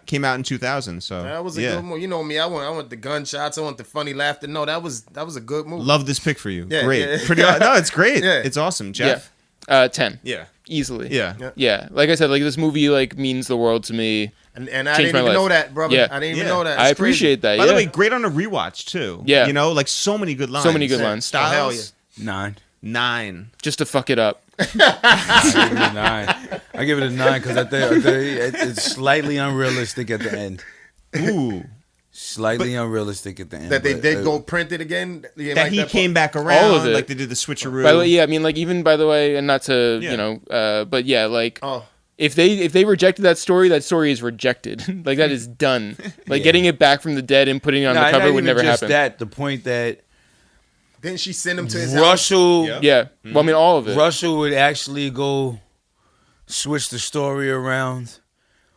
came was out in 2000. So That was a yeah. good movie. You know me. I want the gunshots. I want the funny laughter. No, that was a good movie. Love this pick for you. Yeah, Great. yeah. Pretty. No, it's great. Yeah. It's awesome, Yeah. Jeff. 10. Yeah. Easily. Yeah. Yeah. Yeah. Like I said, like this movie like means the world to me. And I Changed didn't my even life. know that, brother. Yeah. I didn't Yeah. even know that. I It's crazy. appreciate that. By yeah. the way, great on a rewatch too. Yeah. You know, like so many good lines. So many good Yeah. lines. Oh, hell Styles. 9. 9. Just to fuck it up. I give it a 9 because I think it's slightly unrealistic at the end. Ooh. Slightly unrealistic at the end. That they did go print it again. That he came back around. All of it. Like they did the switcheroo. By the way, yeah, I mean, like, even by the way, and not to, but yeah, like, if they rejected that story is rejected. Like, that is done. Like, getting it back from the dead and putting it on the cover would never happen. That, the point that didn't she send him to his Russell? house? Yeah. Well, I mean, all of it. Russell would actually go switch the story around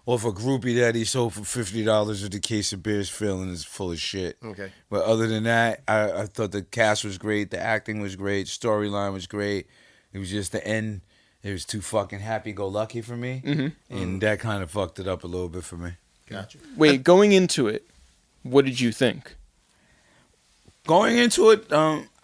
off a groupie that he sold for $50 with the case of beers feeling is full of shit. Okay. But other than that, I thought the cast was great, the acting was great, storyline was great. It was just the end. It was too fucking happy-go-lucky for me, and that kind of fucked it up a little bit for me. Gotcha. Wait, going into it, what did you think? Going into it,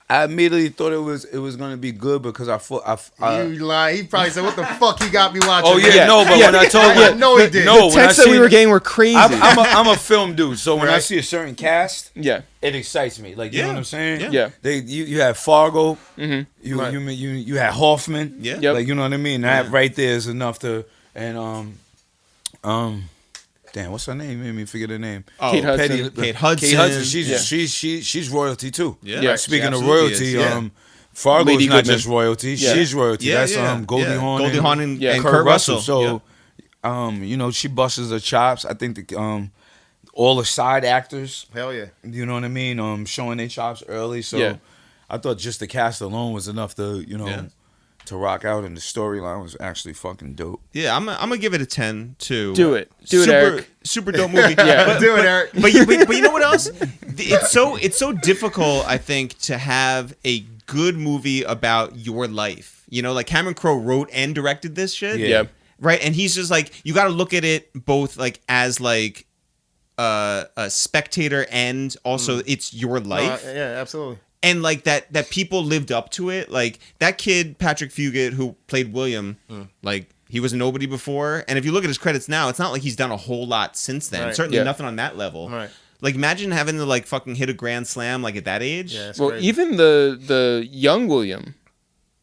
I immediately thought it was going to be good because I You lying. He probably said, what the fuck he got me watching? Oh yeah, no, but when I told you, no, he did. No, The texts that we were getting were crazy. I'm a film dude, so when I Right. see a certain cast, yeah. it excites me. Like, you know what I'm saying? Yeah. You had Fargo, Mhm. you had Hoffman, Yeah. Yep. like, you know what I mean. That right there is enough to, and damn, what's her name? You made me forget her name. Oh, Kate Hudson. Kate Hudson. Kate Hudson. She's royalty too. Yeah. Yeah. Speaking of She absolutely royalty, is, yeah. Fargo's Lady not Goodman. just royalty. Yeah. She's royalty. Yeah, That's yeah. Goldie Yeah. Hawn. Goldie Hawn and, Yeah. and Kurt Russell. So, yeah. she busts her chops. I think all the side actors, Hell yeah. you know what I mean, showing their chops early. So Yeah. I thought just the cast alone was enough to, to rock out, and the storyline was actually fucking dope. Yeah, I'm gonna give it a 10 too. Do it, super, Eric. Super dope movie. Yeah. Do it, Eric. But you know what else? It's so difficult, I think, to have a good movie about your life. You know, like Cameron Crowe wrote and directed this shit. Yeah. Yeah. Right, and he's just like, you got to look at it both like as like a spectator and also it's your life. Yeah, absolutely. And like that people lived up to it. Like that kid Patrick Fugit who played William, like he was a nobody before. And if you look at his credits now, it's not like he's done a whole lot since then. Right. Certainly Yeah. nothing on that level. Right. Like imagine having to like fucking hit a grand slam like at that age. Yeah, it's Well, crazy. even the young William.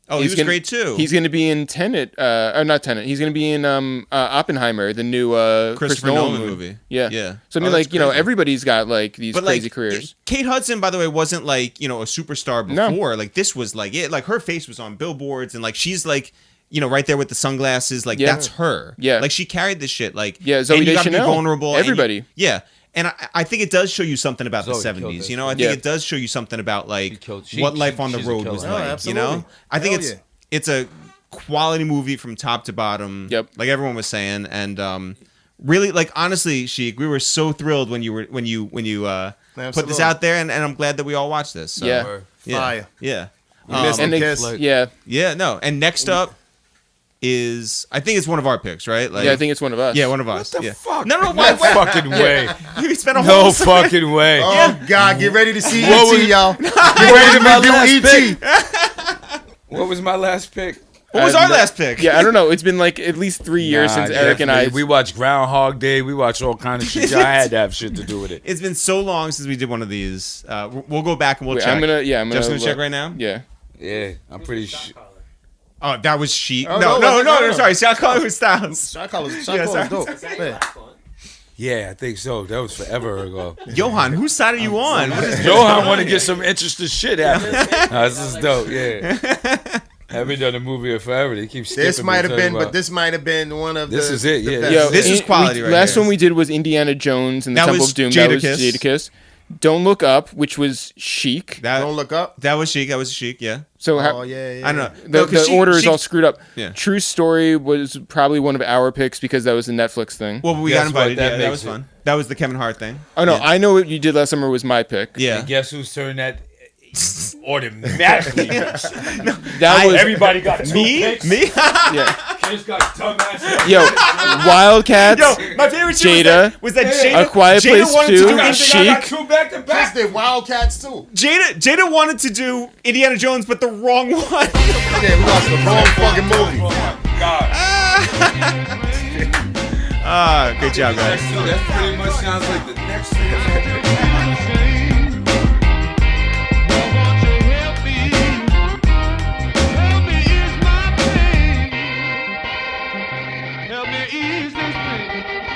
Oh, he was gonna- great too. He's going to be in Tenet, or not Tenet. He's going to be in Oppenheimer, the new Christopher Chris Nolan movie. Yeah. Yeah. So I mean, Oh, that's like, you know, crazy. everybody's got like these But crazy like careers. Kate Hudson, by the way, wasn't like, you know, a superstar No. before. Like this was like it. Like her face was on billboards and like she's like, you know, right there with the sunglasses. Like Yeah. that's her. Yeah. Like she carried this shit. Like Yeah, Zooey and you gotta Deschanel. be vulnerable. and Everybody. yeah. And I think it does show you something about the Zoe killed 70s. that You know, I shit. think Yeah. it does show you something about like killed- what life on the she's a road killer. was Oh, like. You know, absolutely. I think Hell it's a quality movie from top to bottom. Yep. Like everyone was saying, and really, like honestly, Sheek, we were so thrilled when you put this Absolutely. out there, and I'm glad that we all watched this. So, Yeah. yeah, Fire. yeah. You missed And the they, kiss. yeah, Yeah, no. And next up is, I think it's one of our picks, right? Like, yeah, I think it's one of us. yeah, one of us. What the yeah. fuck? No, No why? fucking way. We spent a whole No fucking way. Oh, God. Get ready to see What E.T., was- y'all. Get What ready was my to last review E.T. What was my last pick? What was our last pick? Yeah, I don't know. It's been like at least 3 years since Eric and I. definitely. We watched Groundhog Day. We watched all kind of shit. I had to have shit to do with it. It's been so long since we did one of these. We'll go back and we'll Wait, check. I'm gonna Just gonna check look. right now. Yeah. Yeah, I'm pretty sure. Oh, that was Sheek. Oh, no, no. sorry. Shot caller was Styles. Shot callers Yeah, sorry. dope. Yeah. Yeah, I think so. That was forever ago. Johan, whose side are you on? What is Johan want to get some interesting shit happening. This is dope. Yeah. Haven't done a movie in forever. They keep skipping. This me, might have talking been, about- but this might have been one of This the. is it, the yeah. best. Yo, This is quality right Last here. one we did was Indiana Jones and the That Temple was of Doom. That was Jadakiss. Jadakiss. Don't Look Up, which was Sheik. Don't look up. That was Sheek. That was Sheek. Yeah. So Oh yeah. I don't know. the, No, 'cause the order is Sheek- all screwed up. Yeah. True Story was probably one of our picks because that was a Netflix thing. Well, we Guess got invited. what? That Yeah, that makes was it. fun. That was the Kevin Hart thing. Oh no, Yeah. I know what you did last summer was my pick. Yeah. And guess whose turn that automatically? That was Everybody got two Me? picks. Me? yeah. Just got dumbass. Yo, Wildcats. Yo, my favorite shit Jada. was that Jada. A Quiet Jada Place wanted to 2, do I Sheik. think I got two back to Plus back. the Wildcats too. Jada wanted to do Indiana Jones, but the wrong one. Yeah, we watched the wrong fucking movie. God. Good job, guys. That pretty much sounds like the next one. is this thing?